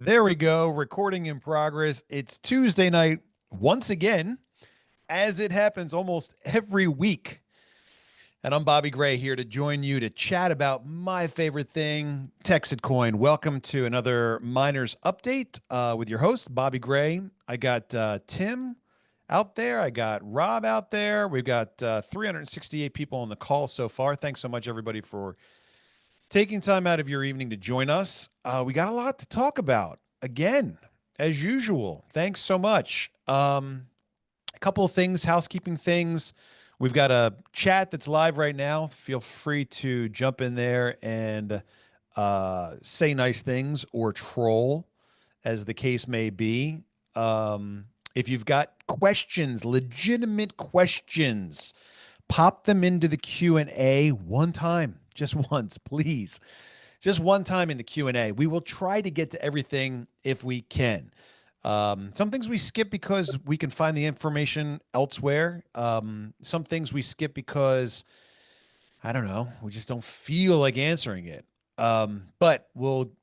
There we go. Recording in progress. It's Tuesday night once again, as it happens almost every week. And I'm Bobby Gray here to join you to chat about my favorite thing, TexitCoin. Welcome to another Miners Update with your host, Bobby Gray. I got Tim out there. I got Rob out there. We've got 368 people on the call so far. Thanks so much, everybody, for taking time out of your evening to join us. We got a lot to talk about again, as usual. Thanks so much. A couple of things, housekeeping things. We've got a chat that's live right now. Feel free to jump in there and say nice things or troll, as the case may be. If you've got questions, legitimate questions, pop them into the Q&A one time, just once, please. Just one time in the Q&A. We will try to get to everything if we can. Some things we skip because we can find the information elsewhere. Some things we skip because, I don't know, we just don't feel like answering it. But we'll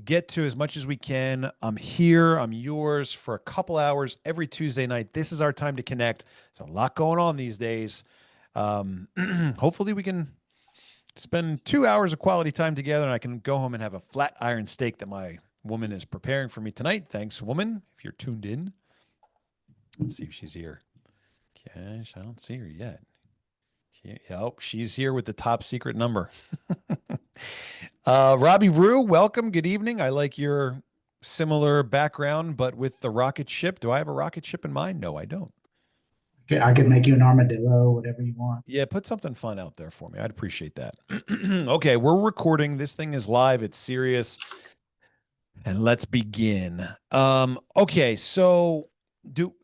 get to as much as we can. I'm here. I'm yours for a couple hours every Tuesday night. This is our time to connect. There's a lot going on these days. Hopefully we can spend 2 hours of quality time together and I can go home and have a flat iron steak that my woman is preparing for me tonight. Thanks, woman, if you're tuned in. Let's see if she's here. Gosh, I don't see her yet. Oh, she's here with the top secret number. Robbie Rue, welcome. Good evening. I like your similar background, but with the rocket ship. Do I have a rocket ship in mind? No, I don't. Okay, I could make you an armadillo, whatever you want. Yeah, put something fun out there for me. I'd appreciate that. Okay, we're recording. This thing is live. It's serious. And let's begin. Okay, so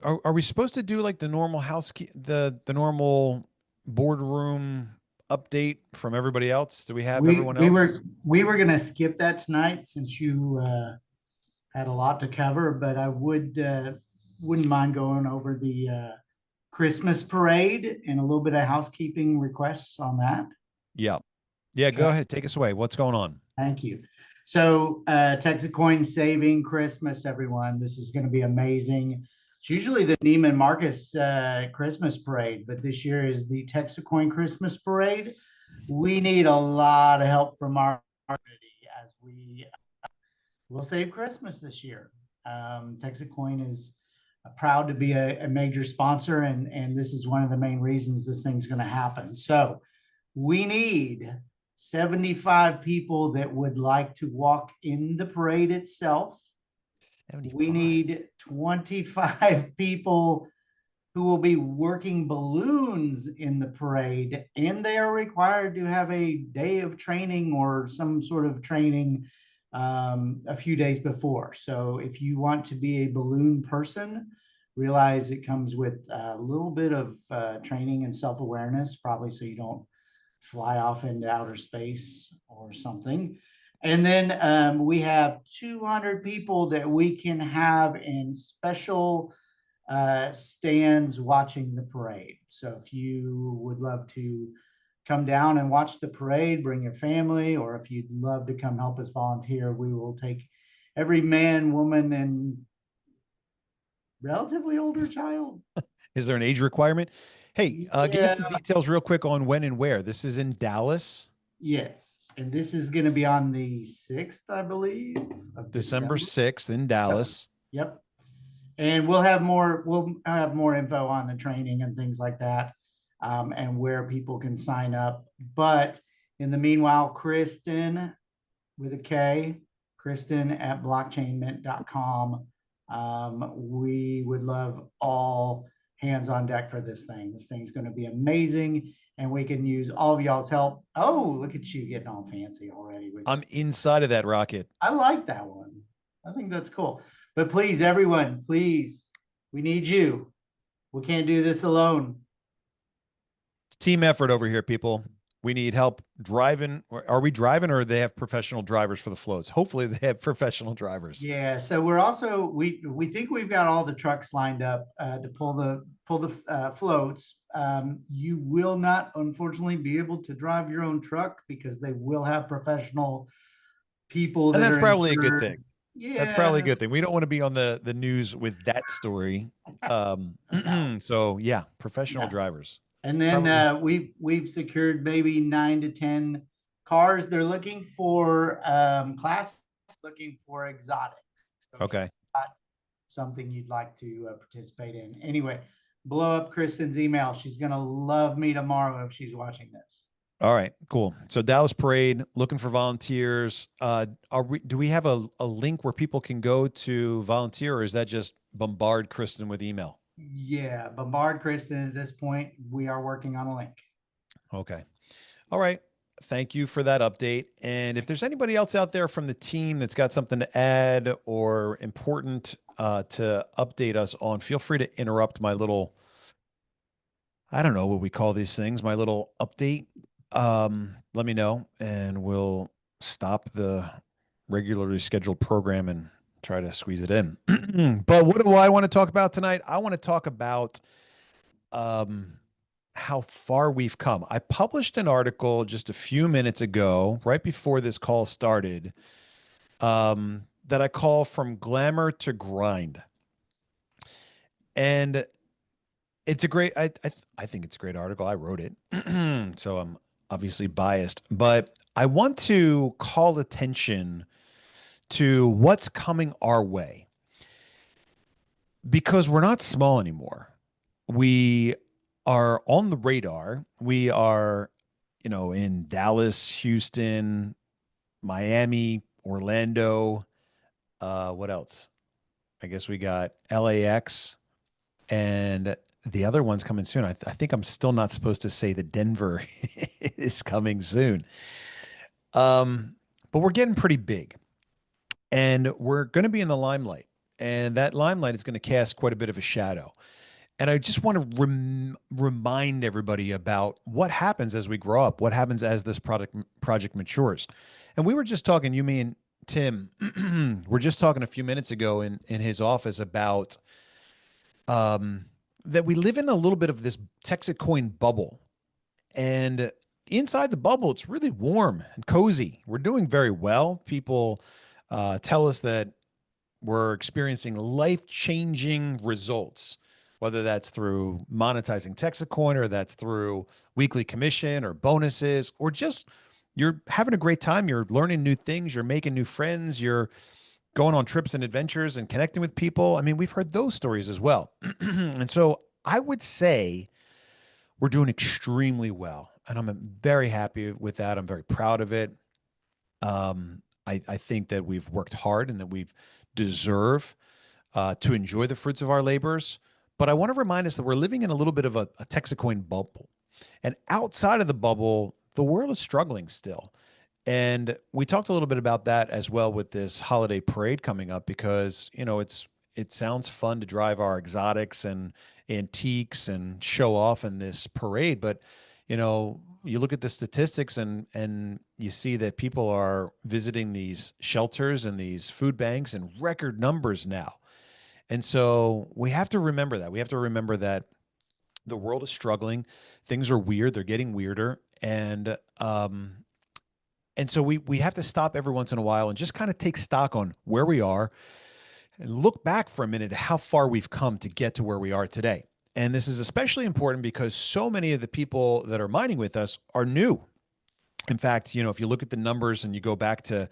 are we supposed to do like the normal the normal boardroom update from everybody else? Do we have We everyone we else? were we were gonna skip that tonight since you had a lot to cover, but I wouldn't mind going over the Christmas parade and a little bit of housekeeping requests on that. Yeah. Yeah, Okay, go ahead. Take us away. What's going on? thank you. So TexitCoin saving Christmas, everyone. This is going to be amazing. It's usually the Neiman Marcus Christmas parade, but this year is the TexitCoin Christmas parade. We need a lot of help from our community as we will save Christmas this year. TexitCoin is proud to be a major sponsor, and this is one of the main reasons this thing's going to happen. So we need 75 people that would like to walk in the parade itself. 75. We need 25 people who will be working balloons in the parade, and they are required to have a day of training or some sort of training a few days before. So if you want to be a balloon person, realize it comes with a little bit of training and self-awareness, probably so you don't fly off into outer space or something. And then we have 200 people that we can have in special stands watching the parade. So if you would love to come down and watch the parade, bring your family, or if you'd love to come help us volunteer, we will take every man, woman, and relatively older child. Is there an age requirement? Hey, give us Yeah, the details real quick on when and where. This is in Dallas, yes. And this is going to be on the 6th, I believe, of December December. 6th in Yep. Dallas. Yep. And we'll have more info on the training and things like that, and where people can sign up. But in the meanwhile, Kristen with a K, Kristen at blockchainmint.com. We would love all hands on deck for this thing. This thing's going to be amazing, and we can use all of y'all's help. Oh, look at you getting all fancy already. I'm inside of that rocket. I like that one. I think that's cool. But please, everyone, please, we need you. We can't do this alone. It's team effort over here, people. We need help driving. Are we driving, or they have professional drivers for the floats? Hopefully, they have professional drivers. Yeah, so we're also we think we've got all the trucks lined up to pull the floats. You will not, unfortunately, be able to drive your own truck because they will have professional people And that that's are probably a good insured. thing. That's probably a Yeah, good thing. We don't want to be on the news with that story. no, So yeah, professional no. drivers. And then Probably we've secured maybe 9 to 10 cars. They're looking for class, looking for exotics. So if okay. you've got something you'd like to participate in, anyway, blow up Kristen's email. She's gonna love me tomorrow if she's watching this. All right, cool. So Dallas Parade, looking for volunteers. Do we have a link where people can go to volunteer, or is that just bombard Kristen with email? Yeah, bombard Kristen at this point. We are working on a link. Okay. All right. Thank you for that update. And if there's anybody else out there from the team that's got something to add or important to update us on, feel free to interrupt my little, I don't know what we call these things, my little update. Let me know and we'll stop the regularly scheduled program and try to squeeze it in. But what do I want to talk about tonight? I want to talk about um, how far we've come. I published an article just a few minutes ago, right before this call started, that I call From Glamour to Grind. And it's a great, I think it's a great article. I wrote it. So I'm obviously biased, but I want to call attention to what's coming our way because we're not small anymore. We are on the radar. We are, in Dallas, Houston, Miami, Orlando. What else? I guess we got LAX and the other one's coming soon. I think I'm still not supposed to say that Denver is coming soon. But we're getting pretty big and we're going to be in the limelight. And that limelight is going to cast quite a bit of a shadow. And I just want to remind everybody about what happens as we grow up, what happens as this project matures. And we were just talking, you, me, and Tim, we're just talking a few minutes ago in his office about um, that we live in a little bit of this TexitCoin bubble. And inside the bubble, it's really warm and cozy. We're doing very well. People tell us that we're experiencing life-changing results, whether that's through monetizing TexitCoin or that's through weekly commission or bonuses, or just you're having a great time. You're learning new things. You're making new friends. You're going on trips and adventures and connecting with people. I mean, we've heard those stories as well. And so I would say we're doing extremely well. And I'm very happy with that. I'm very proud of it. I think that we've worked hard and that we've deserve to enjoy the fruits of our labors. But I want to remind us that we're living in a little bit of a Texacoin bubble. And outside of the bubble, the world is struggling still. And we talked a little bit about that as well with this holiday parade coming up because, it sounds fun to drive our exotics and antiques and show off in this parade, but you look at the statistics and you see that people are visiting these shelters and these food banks in record numbers now. And so we have to remember that. We have to remember that the world is struggling. Things are weird. They're getting weirder. And so we have to stop every once in a while and just kind of take stock on where we are and look back for a minute at how far we've come to get to where we are today. And this is especially important because so many of the people that are mining with us are new. In fact, if you look at the numbers and you go back to,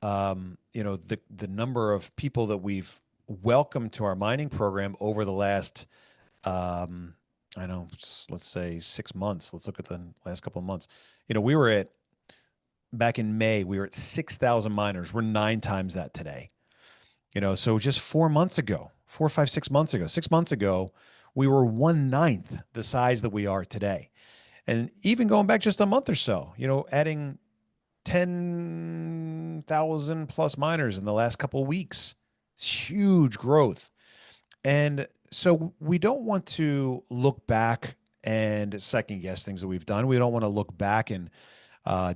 the number of people that we've welcomed to our mining program over the last, I know, let's say 6 months. Let's look at the last couple of months. We were at back in May, we were at 6,000 miners. We're 9 times that today. So just 4 months ago, 4, 5, 6 months ago, 6 months ago, we were 1/9 the size that we are today. And even going back just a month or so, adding 10,000 plus miners in the last couple of weeks. It's huge growth. And so we don't want to look back and second guess things that we've done. We don't want to look back and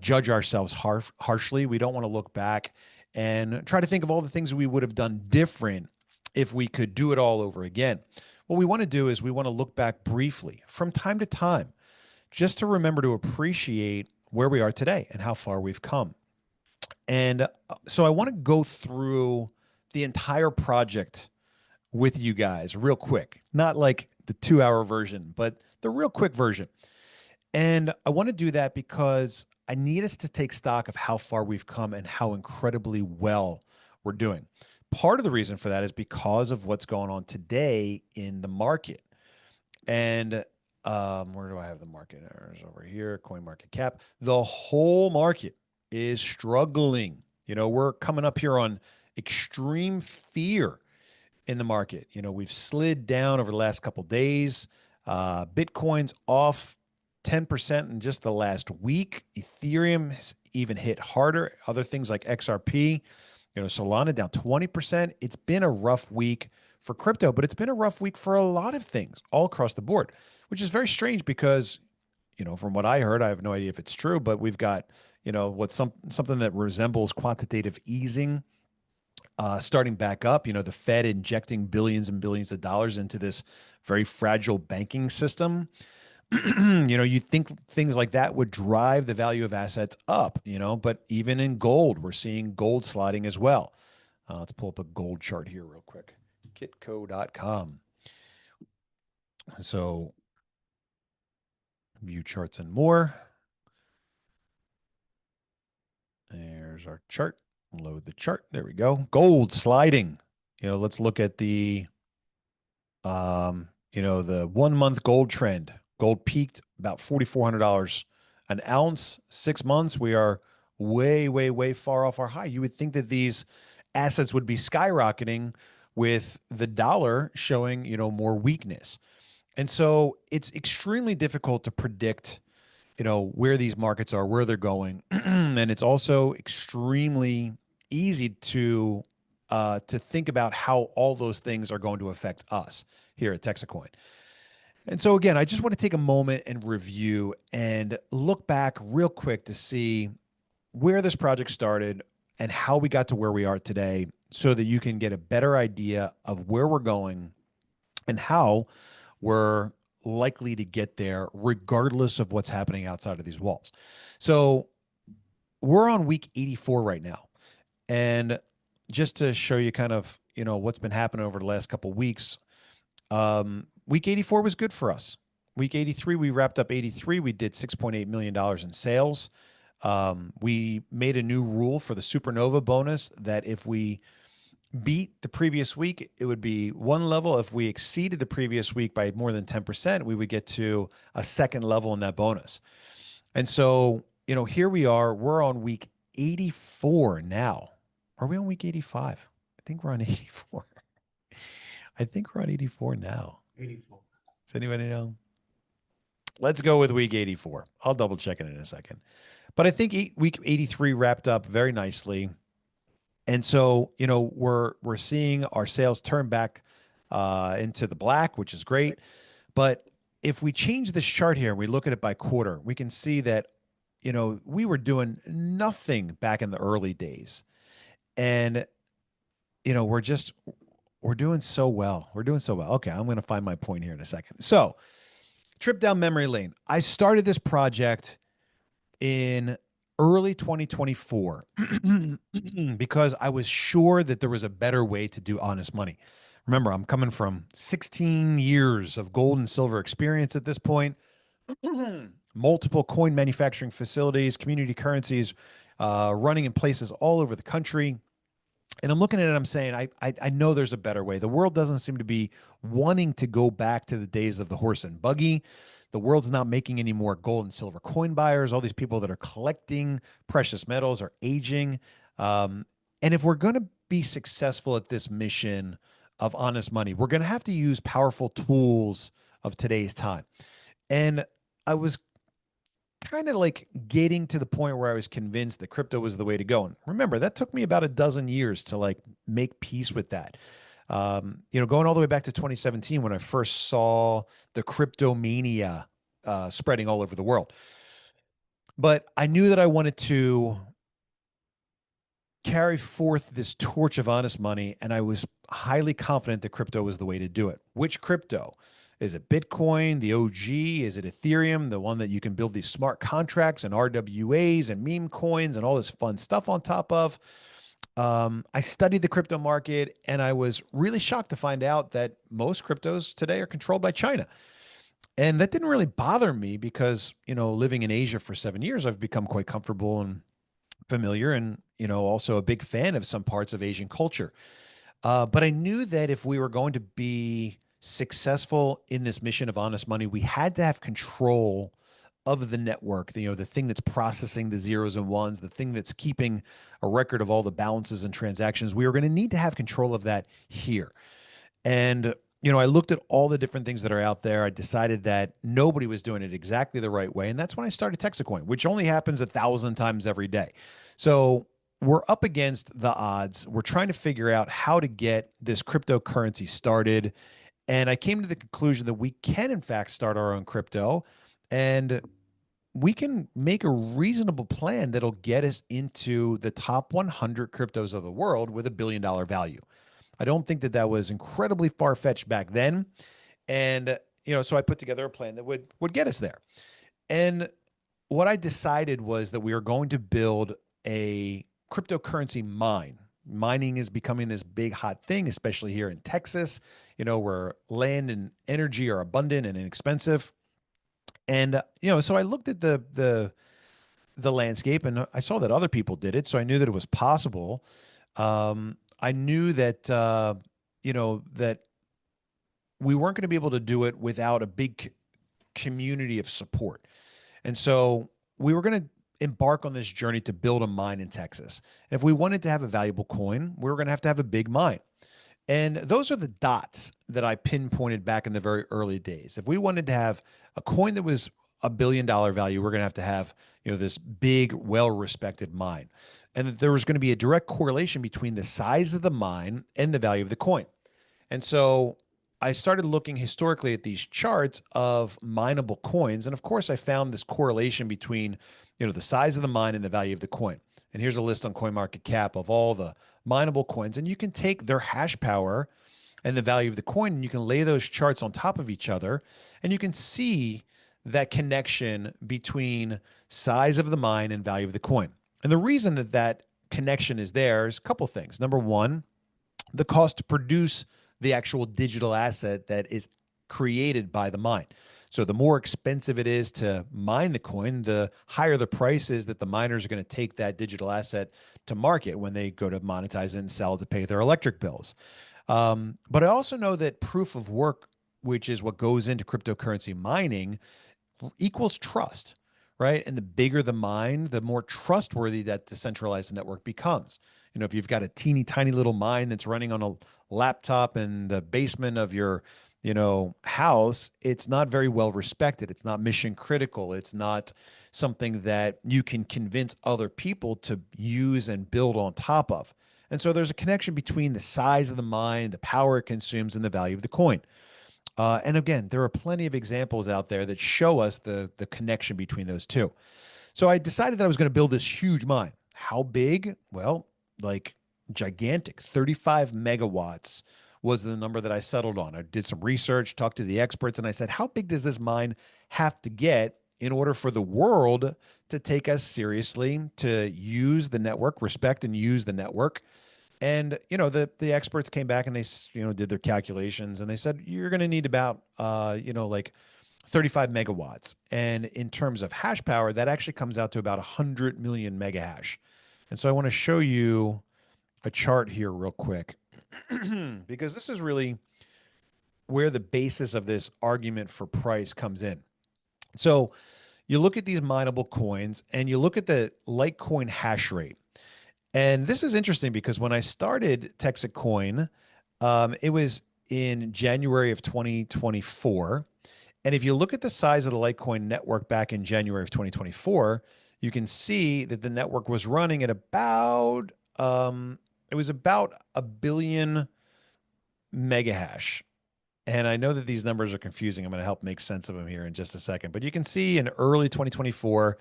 judge ourselves harshly. We don't want to look back and try to think of all the things we would have done different if we could do it all over again. What we want to do is we want to look back briefly from time to time, just to remember to appreciate where we are today and how far we've come. And so I want to go through the entire project with you guys real quick, not like the 2 hour version, but the real quick version. And I want to do that because I need us to take stock of how far we've come and how incredibly well we're doing. Part of the reason for that is because of what's going on today in the market. And where do I have the market? It's over here, coin market cap. The whole market is struggling. We're coming up here on extreme fear in the market. We've slid down over the last couple days. Bitcoin's off 10% in just the last week. Ethereum has even hit harder. Other things like XRP, Solana down 20%. It's been a rough week for crypto, but it's been a rough week for a lot of things all across the board, which is very strange because, from what I heard, I have no idea if it's true, but we've got, something that resembles quantitative easing starting back up. The Fed injecting billions and billions of dollars into this very fragile banking system. You'd think things like that would drive the value of assets up, but even in gold, we're seeing gold sliding as well. Let's pull up a gold chart here real quick. Kitco.com. So view charts and more. There's our chart. Load the chart. There we go. Gold sliding. Let's look at the the 1 month gold trend. Gold peaked about $4,400 an ounce. 6 months, we are way, way, way far off our high. You would think that these assets would be skyrocketing with the dollar showing, more weakness. And so it's extremely difficult to predict, where these markets are, where they're going. And it's also extremely easy to think about how all those things are going to affect us here at TexitCoin. And so again, I just want to take a moment and review and look back real quick to see where this project started and how we got to where we are today so that you can get a better idea of where we're going and how we're likely to get there regardless of what's happening outside of these walls. So we're on week 84 right now. And just to show you kind of, what's been happening over the last couple of weeks, week 84 was good for us. Week 83, we wrapped up 83. We did $6.8 million in sales. We made a new rule for the Supernova bonus that if we beat the previous week, it would be one level. If we exceeded the previous week by more than 10%, we would get to a second level in that bonus. And so, here we are. We're on week 84 now. Are we on week 85? I think we're on 84. I think we're on 84 now. 84. Does anybody know? Let's go with week 84. I'll double check it in a second. But I think week 83 wrapped up very nicely. And so, we're seeing our sales turn back into the black, which is great. But if we change this chart here and we look at it by quarter, we can see that, we were doing nothing back in the early days. And, we're doing so well. We're doing so well. Okay, I'm going to find my point here in a second. So, trip down memory lane. I started this project in early 2024 because I was sure that there was a better way to do honest money. Remember, I'm coming from 16 years of gold and silver experience at this point, multiple coin manufacturing facilities, community currencies, running in places all over the country. And I'm looking at it, I'm saying, I know there's a better way. The world doesn't seem to be wanting to go back to the days of the horse and buggy. The world's not making any more gold and silver coin buyers. All these people that are collecting precious metals are aging. And if we're going to be successful at this mission of honest money, we're going to have to use powerful tools of today's time. And I was kind of like getting to the point where I was convinced that crypto was the way to go. And remember, that took me about a dozen years to like make peace with that. Going all the way back to 2017 when I first saw the cryptomania spreading all over the world. But I knew that I wanted to carry forth this torch of honest money, and I was highly confident that crypto was the way to do it. Which crypto? Is it Bitcoin, the OG? Is it Ethereum, the one that you can build these smart contracts and RWAs and meme coins and all this fun stuff on top of? I studied the crypto market and I was really shocked to find out that most cryptos today are controlled by China. And that didn't really bother me because, living in Asia for 7 years, I've become quite comfortable and familiar and, also a big fan of some parts of Asian culture. But I knew that if we were going to be successful in this mission of honest money, we had to have control of the network, the thing that's processing the zeros and ones, the thing that's keeping a record of all the balances and transactions. We were going to need to have control of that here. And, I looked at all the different things that are out there. I decided that nobody was doing it exactly the right way. And that's when I started TexitCoin, which only happens 1,000 times every day. So we're up against the odds. We're trying to figure out how to get this cryptocurrency started. And I came to the conclusion that we can, in fact, start our own crypto and we can make a reasonable plan that'll get us into the top 100 cryptos of the world with $1 billion value. I don't think that that was incredibly far fetched back then. And, so I put together a plan that would get us there. And what I decided was that we are going to build a cryptocurrency mine. Mining is becoming this big hot thing, especially here in Texas, where land and energy are abundant and inexpensive. And so I looked at the landscape and I saw that other people did it, so I knew that it was possible. I knew that that we weren't going to be able to do it without a big community of support. And so we were going to embark on this journey to build a mine in Texas. And if we wanted to have a valuable coin, we were going to have a big mine. And those are the dots that I pinpointed back in the very early days. If we wanted to have a coin that was $1 billion value, we're going to have, this big, well-respected mine. And that there was going to be a direct correlation between the size of the mine and the value of the coin. And so I started looking historically at these charts of mineable coins. And of course, I found this correlation between, the size of the mine and the value of the coin. And here's a list on CoinMarketCap of all the mineable coins. And you can take their hash power and the value of the coin, and you can lay those charts on top of each other. And you can see that connection between size of the mine and value of the coin. And the reason that that connection is there is a couple things. Number one, the cost to produce the actual digital asset that is created by the mine. So the more expensive it is to mine the coin, the higher the price is that the miners are going to take that digital asset to market when they go to monetize it and sell it to pay their electric bills. But I also know that proof of work, which is what goes into cryptocurrency mining, equals trust, right? And the bigger the mine, the more trustworthy that decentralized network becomes. If you've got a teeny tiny little mine that's running on a laptop in the basement of your, house, it's not very well respected. It's not mission critical. It's not something that you can convince other people to use and build on top of. And so there's a connection between the size of the mine, the power it consumes, and the value of the coin. And again, there are plenty of examples out there that show us the connection between those two. So I decided that I was going to build this huge mine. How big? Well, like gigantic, 35 megawatts was the number that I settled on. I did some research, talked to the experts, and I said, how big does this mine have to get in order for the world to take us seriously, to use the network, respect and use the network? And the experts came back and they did their calculations and they said you're going to need about like 35 megawatts. And in terms of hash power, that actually comes out to about 100 million mega hash. And so I want to show you a chart here real quick because this is really where the basis of this argument for price comes in. So you look at these mineable coins and you look at the Litecoin hash rate. And this is interesting because when I started TexitCoin, it was in January of 2024. And if you look at the size of the Litecoin network back in January of 2024, you can see that the network was running at about it was about 1 billion mega hash. And I know that these numbers are confusing. I'm going to help make sense of them here in just a second. But you can see in early 2024,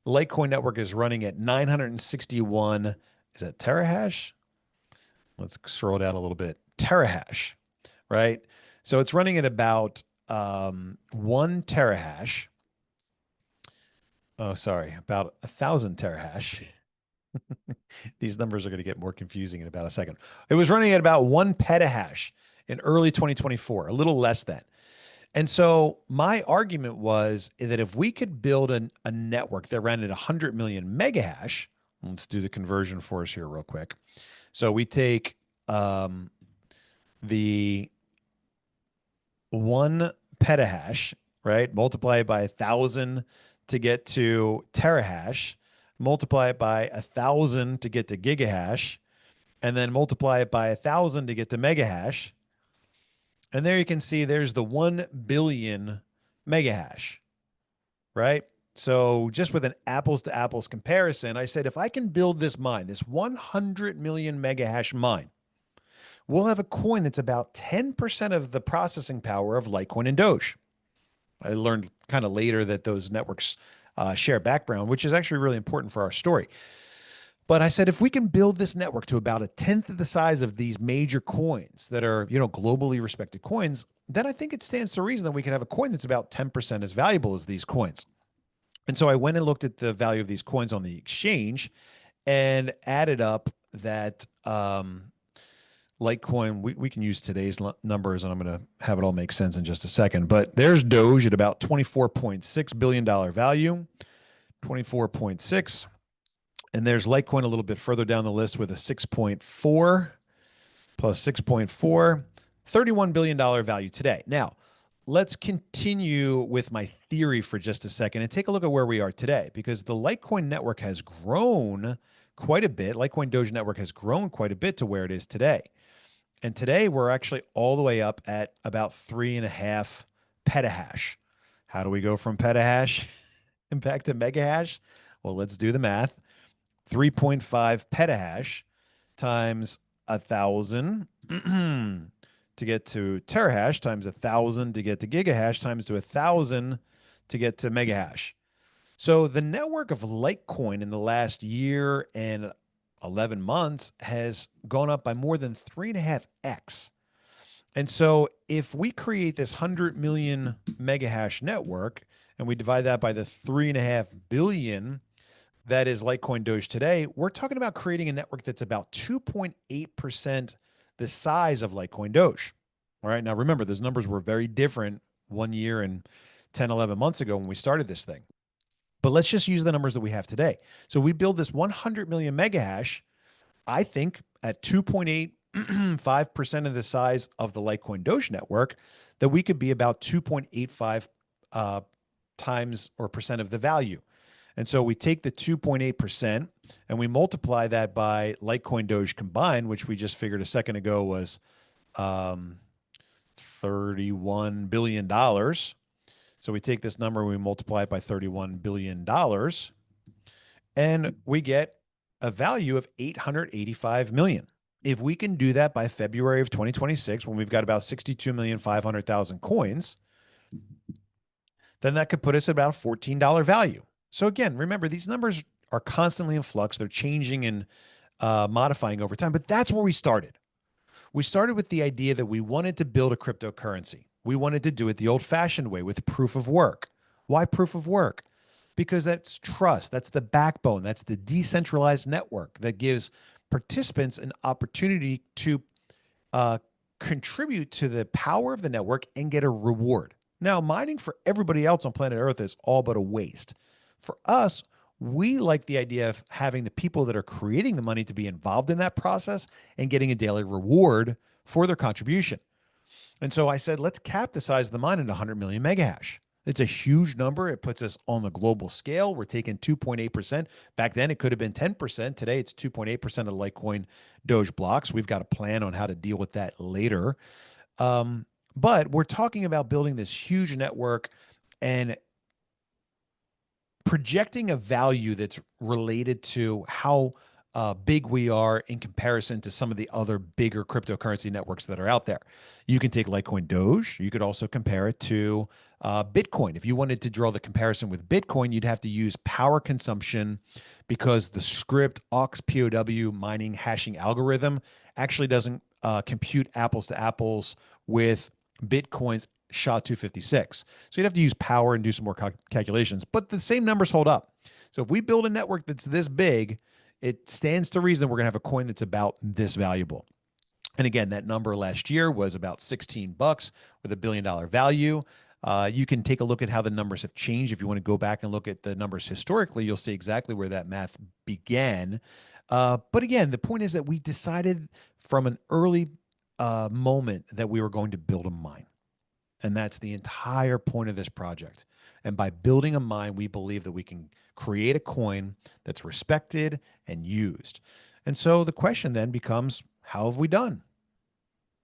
Litecoin network is running at 961. Is that terahash? Let's scroll down a little bit. Terahash, right? So it's running at about 1 terahash. Oh, sorry, about 1,000 terahash. These numbers are going to get more confusing in about a second. It was running at about 1 petahash in early 2024, a little less than. And so my argument was that if we could build a network that ran at 100 million megahash, let's do the conversion for us here real quick. So we take the 1 petahash, right? Multiply it by 1,000 to get to terahash, multiply it by 1,000 to get to gigahash, and then multiply it by 1,000 to get to megahash. And there you can see there's the 1 billion megahash, right? So just with an apples to apples comparison, I said, if I can build this mine, this 100 million megahash mine, we'll have a coin that's about 10% of the processing power of Litecoin and Doge. I learned kind of later that those networks share background, which is actually really important for our story. But I said, if we can build this network to about a tenth of the size of these major coins that are, globally respected coins, then I think it stands to reason that we can have a coin that's about 10% as valuable as these coins. And so I went and looked at the value of these coins on the exchange and added up that Litecoin. We can use today's numbers, and I'm going to have it all make sense in just a second. But there's Doge at about $24.6 billion value, 24.6. And there's Litecoin a little bit further down the list with a 6.4 plus 6.4, $31 billion value today. Now, let's continue with my theory for just a second and take a look at where we are today, because the Litecoin network has grown quite a bit. Litecoin Doge network has grown quite a bit to where it is today. And today we're actually all the way up at about 3.5 petahash. How do we go from petahash back to megahash? Well, let's do the math. 3.5 petahash times 1,000 to get to terahash times 1,000 to get to gigahash times to 1,000 to get to megahash. So the network of Litecoin in the last year and 11 months has gone up by more than 3.5x. And so if we create this 100 million megahash network and we divide that by the 3.5 billion that is Litecoin Doge today, we're talking about creating a network that's about 2.8% the size of Litecoin Doge. All right. Now, remember, those numbers were very different 1 year and 10, 11 months ago when we started this thing. But let's just use the numbers that we have today. So we build this 100 million megahash, I think at 2.85% of the size of the Litecoin Doge network, that we could be about 2.85 times or percent of the value. And so we take the 2.8% and we multiply that by Litecoin Doge combined, which we just figured a second ago was $31 billion. So we take this number and we multiply it by $31 billion and we get a value of 885 million. If we can do that by February of 2026, when we've got about 62,500,000 coins, then that could put us at about $14 value. So again, remember, these numbers are constantly in flux. They're changing and modifying over time, but that's where we started. We started with the idea that we wanted to build a cryptocurrency. We wanted to do it the old-fashioned way with proof of work. Why proof of work? Because that's trust. That's the backbone. That's the decentralized network that gives participants an opportunity to contribute to the power of the network and get a reward. Now, mining for everybody else on planet Earth is all but a waste. For us, we like the idea of having the people that are creating the money to be involved in that process and getting a daily reward for their contribution. And so I said, let's cap the size of the mine at 100 million megahash. It's a huge number. It puts us on the global scale. We're taking 2.8%. Back then, it could have been 10%. Today, it's 2.8% of the Litecoin Doge blocks. We've got a plan on how to deal with that later. But we're talking about building this huge network and projecting a value that's related to how big we are in comparison to some of the other bigger cryptocurrency networks that are out there. You can take Litecoin Doge. You could also compare it to Bitcoin. If you wanted to draw the comparison with Bitcoin, you'd have to use power consumption because the script aux POW mining hashing algorithm actually doesn't compute apples to apples with Bitcoin's SHA-256. So you'd have to use power and do some more calculations, but the same numbers hold up. So if we build a network that's this big, it stands to reason we're going to have a coin that's about this valuable. And again, that number last year was about 16 bucks with $1 billion value. You can take a look at how the numbers have changed. If you want to go back and look at the numbers historically, you'll see exactly where that math began. But again, the point is that we decided from an early moment that we were going to build a mine. And that's the entire point of this project. And by building a mine, we believe that we can create a coin that's respected and used. And so the question then becomes, how have we done?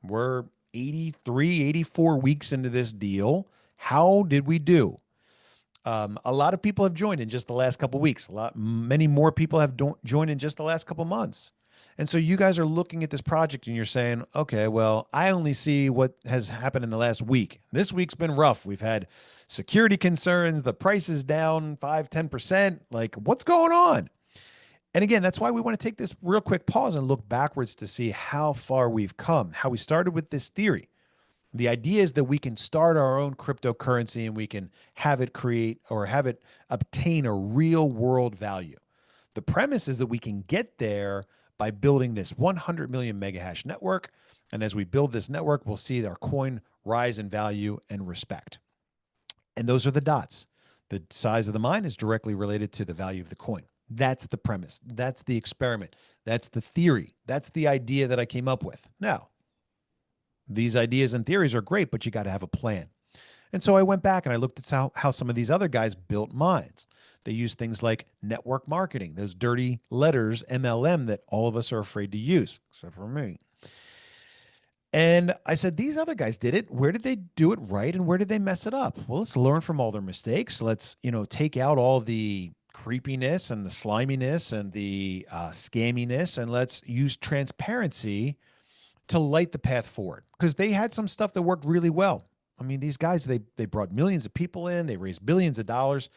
We're 83, 84 weeks into this deal. How did we do? A lot of people have joined in just the last couple of weeks. Many more people have joined in just the last couple of months. And so you guys are looking at this project and you're saying, okay, well, I only see what has happened in the last week. This week's been rough. We've had security concerns. The price is down 5, 10%. Like, what's going on? And again, that's why we want to take this real quick pause and look backwards to see how far we've come, how we started with this theory. The idea is that we can start our own cryptocurrency and we can have it create or have it obtain a real world value. The premise is that we can get there by building this 100 million mega hash network. And as we build this network, we'll see our coin rise in value and respect. And those are the dots. The size of the mine is directly related to the value of the coin. That's the premise. That's the experiment. That's the theory. That's the idea that I came up with. Now, these ideas and theories are great, but you got to have a plan. And so I went back and I looked at how some of these other guys built mines. They use things like network marketing, those dirty letters, MLM, that all of us are afraid to use, except for me. And I said, these other guys did it. Where did they do it right and where did they mess it up? Well, let's learn from all their mistakes. Let's, take out all the creepiness and the sliminess and the scamminess, and let's use transparency to light the path forward, because they had some stuff that worked really well. I mean, these guys, they brought millions of people in, they raised billions of dollars.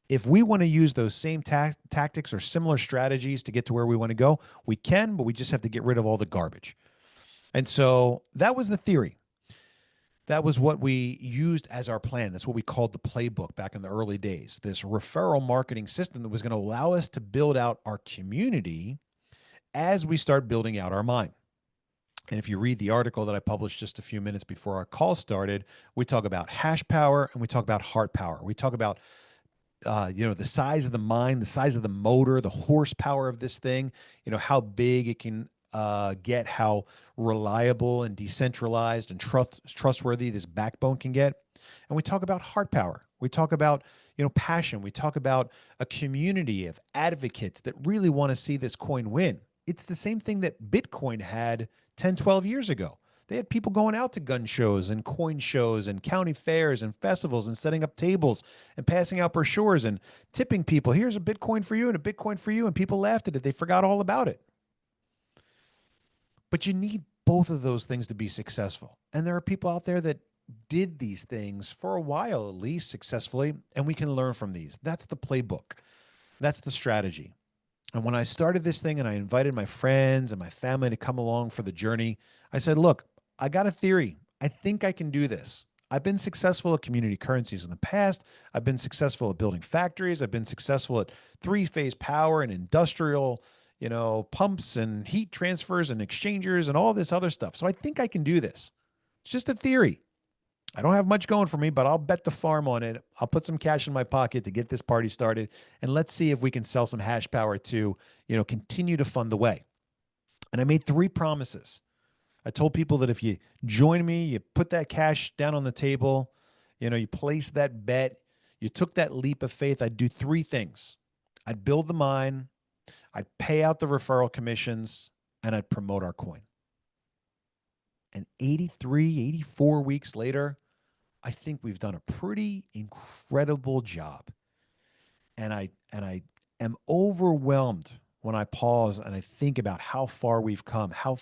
If we want to use those same tactics or similar strategies to get to where we want to go, we can, but we just have to get rid of all the garbage. And so that was the theory. That was what we used as our plan. That's what we called the playbook back in the early days. This referral marketing system that was going to allow us to build out our community as we start building out our mine. And if you read the article that I published just a few minutes before our call started, we talk about hash power and we talk about heart power. We talk about the size of the mine, the size of the motor, the horsepower of this thing, how big it can get, how reliable and decentralized and trustworthy this backbone can get. And we talk about heart power. We talk about, passion. We talk about a community of advocates that really want to see this coin win. It's the same thing that Bitcoin had 10, 12 years ago. They had people going out to gun shows and coin shows and county fairs and festivals and setting up tables and passing out brochures and tipping people. Here's a Bitcoin for you and a Bitcoin for you. And people laughed at it. They forgot all about it. But you need both of those things to be successful. And there are people out there that did these things for a while, at least successfully, and we can learn from these. That's the playbook. That's the strategy. And when I started this thing and I invited my friends and my family to come along for the journey, I said, look, I got a theory. I think I can do this. I've been successful at community currencies in the past. I've been successful at building factories. I've been successful at three-phase power and industrial, pumps and heat transfers and exchangers and all this other stuff. So I think I can do this. It's just a theory. I don't have much going for me, but I'll bet the farm on it. I'll put some cash in my pocket to get this party started. And let's see if we can sell some hash power to, continue to fund the way. And I made 3 promises. I told people that if you join me, you put that cash down on the table, you place that bet, you took that leap of faith, I'd do 3 things. I'd build the mine, I'd pay out the referral commissions, and I'd promote our coin. And 83, 84 weeks later, I think we've done a pretty incredible job. And I am overwhelmed when I pause and I think about how far we've come, how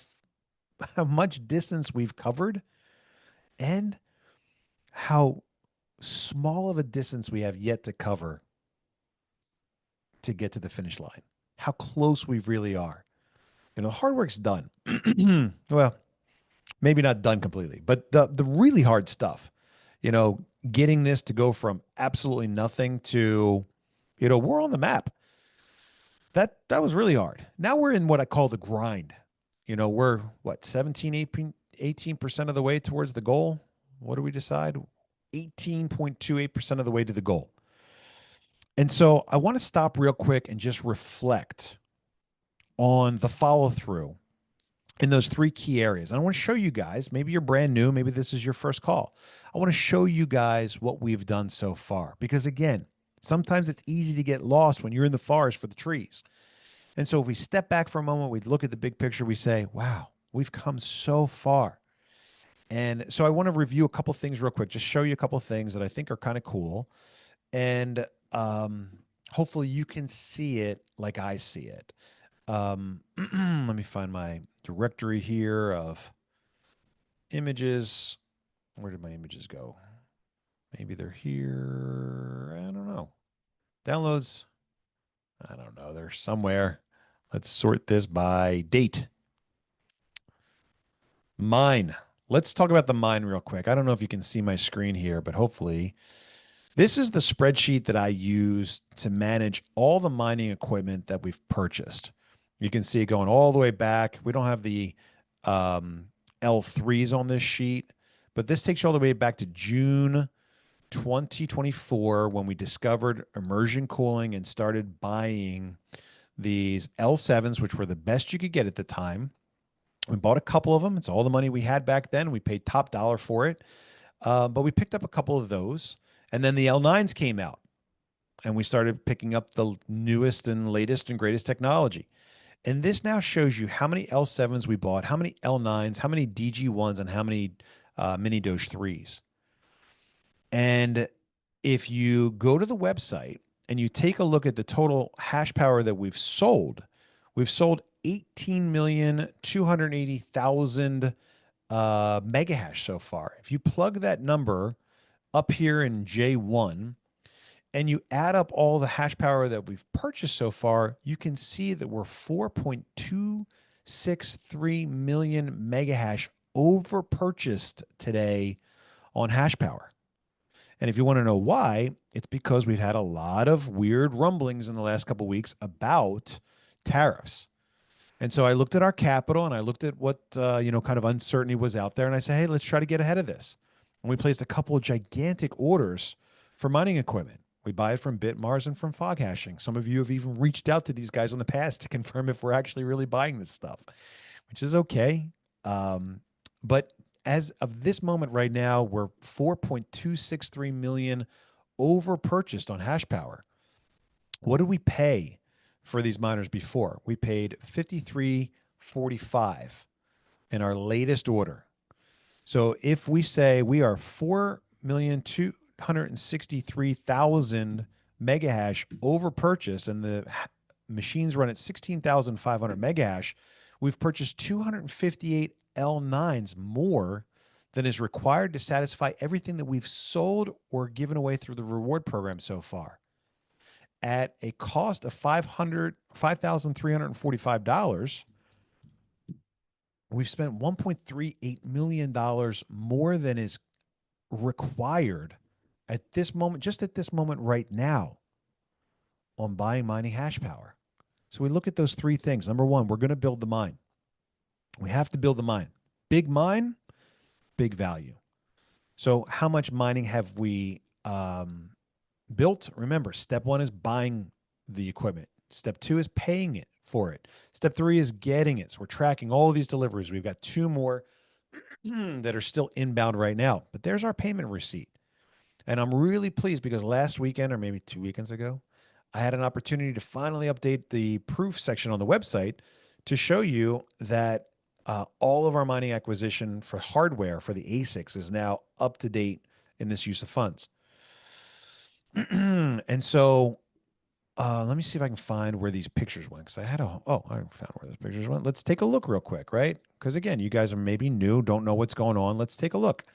much distance we've covered, and how small of a distance we have yet to cover to get to the finish line. How close we really are. The hard work's done. Well, maybe not done completely, but the really hard stuff, getting this to go from absolutely nothing to, we're on the map. That was really hard. Now we're in what I call the grind. We're what, 17, 18% of the way towards the goal. What do we decide? 18.28% of the way to the goal. And so I want to stop real quick and just reflect on the follow through in those three key areas. And I want to show you guys, maybe you're brand new, maybe this is your first call. I want to show you guys what we've done so far. Because again, sometimes it's easy to get lost when you're in the forest for the trees. And so if we step back for a moment, we look at the big picture, we say, wow, we've come so far. And so I want to review a couple things real quick, just show you a couple things that I think are kind of cool. And hopefully you can see it like I see it. Let me find my directory here of images. Where did my images go? Maybe they're here. I don't know. Downloads. I don't know. They're somewhere. Let's sort this by date. Mine. Let's talk about the mine real quick. I don't know if you can see my screen here, but hopefully this is the spreadsheet that I use to manage all the mining equipment that we've purchased. You can see it going all the way back. We don't have the L3s on this sheet, but this takes you all the way back to June 2024 when we discovered immersion cooling and started buying these L7s, which were the best you could get at the time. We bought a couple of them. It's all the money we had back then. We paid top dollar for it. But we picked up a couple of those. And then the L9s came out. And we started picking up the newest and latest and greatest technology. And this now shows you how many L7s we bought, how many L9s, how many DG1s, and how many mini Doge 3s. And if you go to the website and you take a look at the total hash power that we've sold 18,280,000 mega hash so far. If you plug that number up here in J1 and you add up all the hash power that we've purchased so far, you can see that we're 4.263 million mega hash over purchased today on hash power. And if you want to know why, it's because we've had a lot of weird rumblings in the last couple of weeks about tariffs. And so I looked at our capital and I looked at what kind of uncertainty was out there, and I said, hey, let's try to get ahead of this. And we placed a couple of gigantic orders for mining equipment. We buy it from Bitmars and from Fog Hashing. Some of you have even reached out to these guys in the past to confirm if we're actually really buying this stuff, which is okay. But as of this moment right now, we're 4.263 million over purchased on hash power. What did we pay for these miners before? We paid $53.45 in our latest order. So if we say we are 4,263,000 mega hash over purchased and the machines run at 16,500 mega hash, we've purchased 258 L9s more than is required to satisfy everything that we've sold or given away through the reward program so far. At a cost of $5,345, we've spent $1.38 million more than is required at this moment, just at this moment right now, on buying mining hash power. So we look at those three things. Number one, we're going to build the mine. We have to build the mine. Big mine, big value. So how much mining have we built? Remember, step one is buying the equipment. Step two is paying it for it. Step three is getting it. So we're tracking all of these deliveries. We've got two more that are still inbound right now, but there's our payment receipt. And I'm really pleased because last weekend, or maybe 2 weekends ago, I had an opportunity to finally update the proof section on the website to show you that all of our mining acquisition for hardware for the ASICs is now up to date in this use of funds. And so let me see if I can find where these pictures went. Because I found where those pictures went. Let's take a look real quick, right? Because again, you guys are maybe new, don't know what's going on. Let's take a look.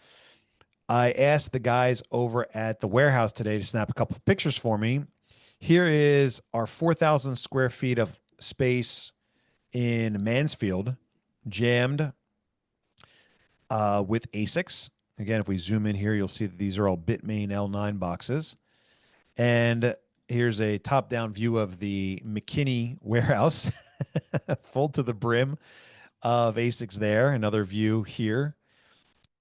I asked the guys over at the warehouse today to snap a couple of pictures for me. Here is our 4,000 square feet of space in Mansfield, jammed with ASICs. Again, if we zoom in here, you'll see that these are all Bitmain L9 boxes. And Here's a top-down view of the McKinney warehouse, full to the brim of ASICs there. Another view here.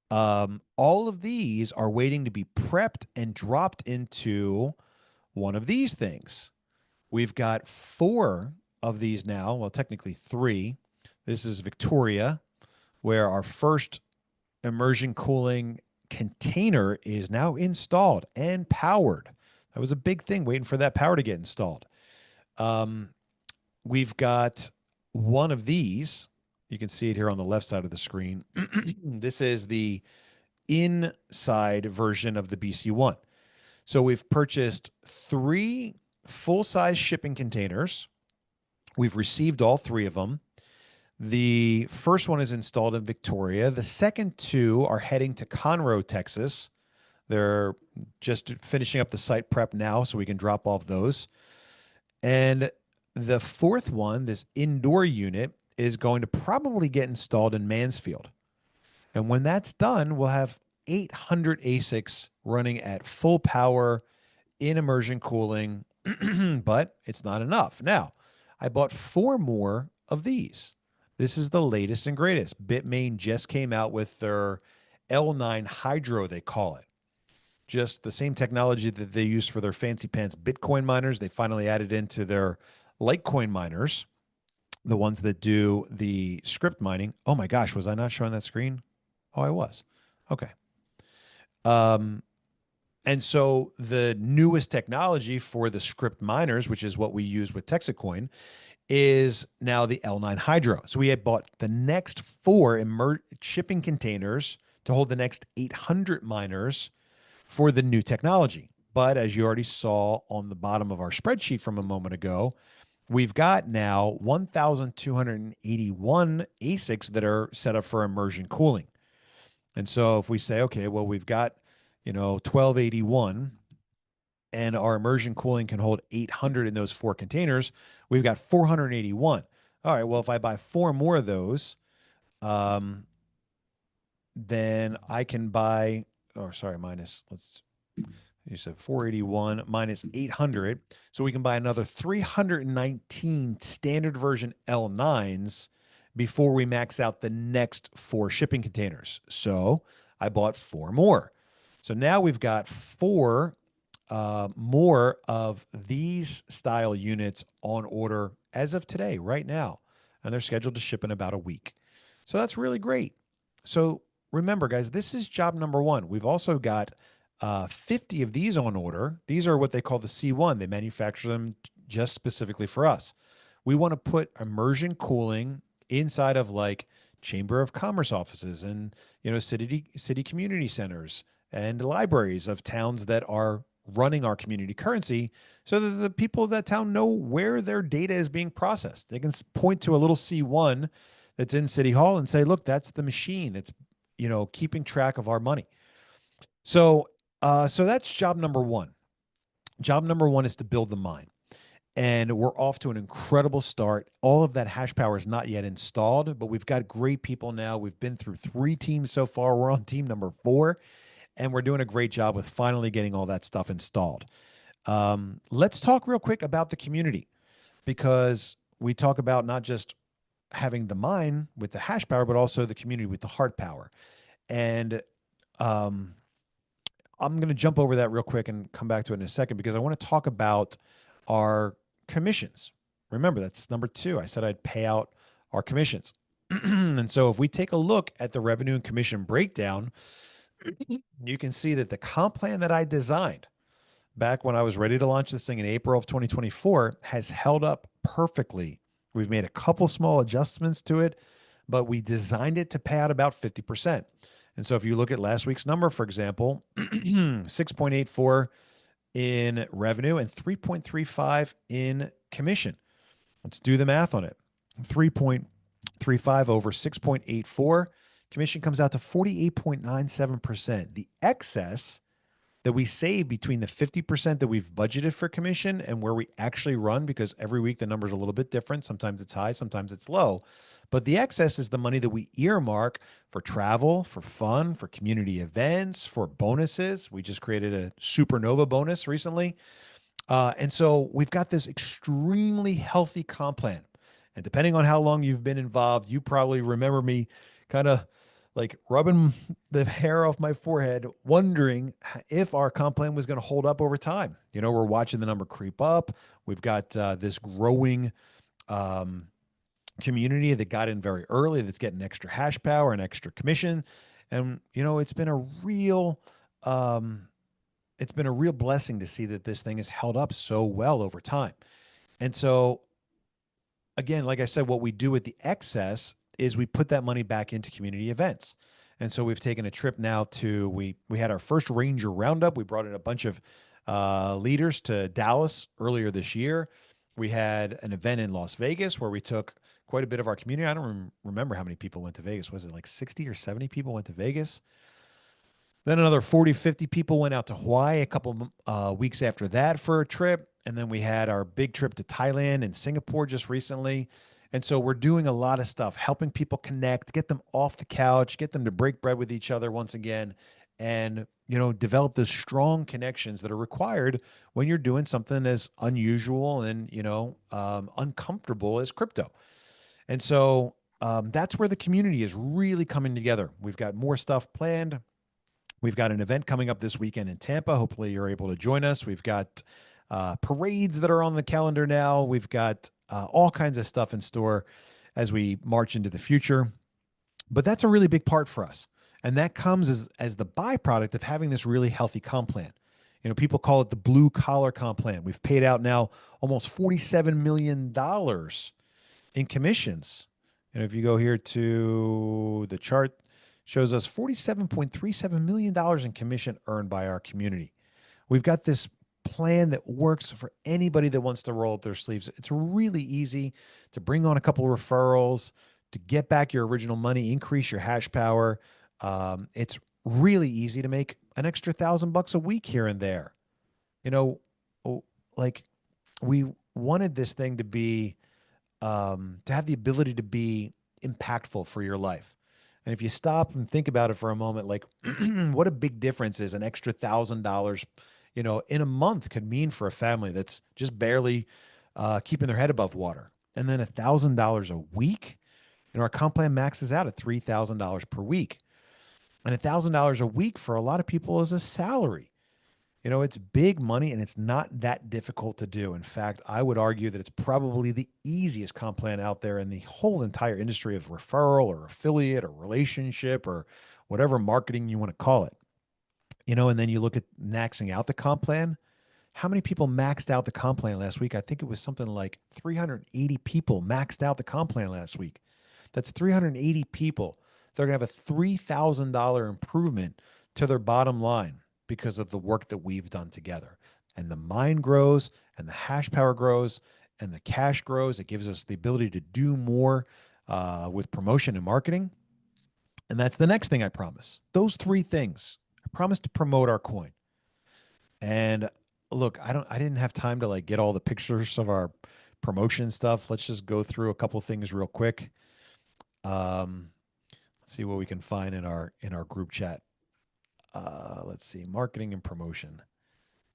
All of these are waiting to be prepped and dropped into one of these things. We've got 4 of these now. Well, technically 3. This is Victoria, where our first immersion cooling container is now installed and powered. That was a big thing, waiting for that power to get installed. We've got one of these. You can see it here on the left side of the screen. This is the inside version of the BC1. So we've purchased 3 full-size shipping containers. We've received all 3 of them. The first one is installed in Victoria. The second 2 are heading to Conroe, Texas. They're just finishing up the site prep now, so we can drop off those. And the fourth one, this indoor unit, is going to probably get installed in Mansfield. And when that's done, we'll have 800 ASICs running at full power in immersion cooling, but it's not enough. Now, I bought 4 more of these. This is the latest and greatest. Bitmain just came out with their L9 Hydro, they call it. Just the same technology that they use for their fancy pants Bitcoin miners. They finally added into their Litecoin miners, the ones that do the script mining. Oh my gosh, was I not showing that screen? Oh, I was. Okay. And so the newest technology for the script miners, which is what we use with TexitCoin, is now the L9 Hydro. So we had bought the next 4 shipping containers to hold the next 800 miners for the new technology. But as you already saw on the bottom of our spreadsheet from a moment ago, we've got now 1,281 ASICs that are set up for immersion cooling. And so if we say, okay, well, we've got, 1281 and our immersion cooling can hold 800 in those 4 containers, we've got 481. All right, well, if I buy 4 more of those, then I can buy, you said 481 minus 800. So we can buy another 319 standard version L9s before we max out the next 4 shipping containers. So I bought 4 more. So now we've got 4 more of these style units on order as of today, right now. And they're scheduled to ship in about a week. So that's really great. So remember, guys, this is job number 1. We've also got 50 of these on order. These are what they call the C1. They manufacture them just specifically for us. We want to put immersion cooling inside of like Chamber of Commerce offices and, city community centers and libraries of towns that are running our community currency, so that the people of that town know where their data is being processed. They can point to a little C1 that's in City Hall and say, look, that's the machine that's, keeping track of our money. So that's job number 1. Job number 1 is to build the mine. And we're off to an incredible start. All of that hash power is not yet installed, but we've got great people now. We've been through 3 teams so far. We're on team number 4, and we're doing a great job with finally getting all that stuff installed. Let's talk real quick about the community, because we talk about not just having the mine with the hash power, but also the community with the hard power. And I'm going to jump over that real quick and come back to it in a second, because I want to talk about our commissions. Remember, that's number 2. I said I'd pay out our commissions. And so if we take a look at the revenue and commission breakdown, you can see that the comp plan that I designed back when I was ready to launch this thing in April of 2024 has held up perfectly. We've made a couple small adjustments to it, but we designed it to pay out about 50%. And so if you look at last week's number, for example, 6.84 in revenue and 3.35 in commission. Let's do the math on it. 3.35 over 6.84. Commission comes out to 48.97%. The excess that we save between the 50% that we've budgeted for commission and where we actually run, because every week the number's a little bit different. Sometimes it's high, sometimes it's low. But the excess is the money that we earmark for travel, for fun, for community events, for bonuses. We just created a supernova bonus recently. And so we've got this extremely healthy comp plan. And depending on how long you've been involved, you probably remember me kind of like rubbing the hair off my forehead, wondering if our comp plan was going to hold up over time. We're watching the number creep up. We've got this growing um, community that got in very early that's getting extra hash power and extra commission. And, um, it's been a real blessing to see that this thing has held up so well over time. And so, again, like I said, what we do with the excess is we put that money back into community events. And so we've taken a trip now to we had our first Ranger Roundup. We brought in a bunch of leaders to Dallas earlier this year. We had an event in Las Vegas where we took quite a bit of our community. I don't remember how many people went to Vegas. Was it like 60 or 70 people went to Vegas? Then another 40, 50 people went out to Hawaii a couple weeks after that for a trip. And then we had our big trip to Thailand and Singapore just recently. And so we're doing a lot of stuff, helping people connect, get them off the couch, get them to break bread with each other once again, and develop those strong connections that are required when you're doing something as unusual and uncomfortable as crypto. And so that's where the community is really coming together. We've got more stuff planned. We've got an event coming up this weekend in Tampa. Hopefully, you're able to join us. We've got parades that are on the calendar now. We've got all kinds of stuff in store as we march into the future. But that's a really big part for us. And that comes as the byproduct of having this really healthy comp plan. People call it the blue collar comp plan. We've paid out now almost $47 million in commissions. And if you go here to the chart, shows us $47.37 million in commission earned by our community. We've got this plan that works for anybody that wants to roll up their sleeves. It's really easy to bring on a couple of referrals, to get back your original money, increase your hash power. It's really easy to make an extra $1,000 a week here and there. You know, like we wanted this thing to be, to have the ability to be impactful for your life. And if you stop and think about it for a moment, like what a big difference is an extra $1,000, in a month could mean for a family that's just barely keeping their head above water. And then $1,000 a week, our comp plan maxes out at $3,000 per week. And $1,000 a week for a lot of people is a salary. It's big money and it's not that difficult to do. In fact, I would argue that it's probably the easiest comp plan out there in the whole entire industry of referral or affiliate or relationship or whatever marketing you want to call it. And then you look at maxing out the comp plan. How many people maxed out the comp plan last week? I think it was something like 380 people maxed out the comp plan last week. That's 380 people. They're going to have a $3,000 improvement to their bottom line because of the work that we've done together. And the mind grows and the hash power grows and the cash grows. It gives us the ability to do more with promotion and marketing. And that's the next thing I promise. Those three things. I promise to promote our coin. And look, I didn't have time to like get all the pictures of our promotion stuff. Let's just go through a couple things real quick. Let's see what we can find in our group chat. Let's see, marketing and promotion.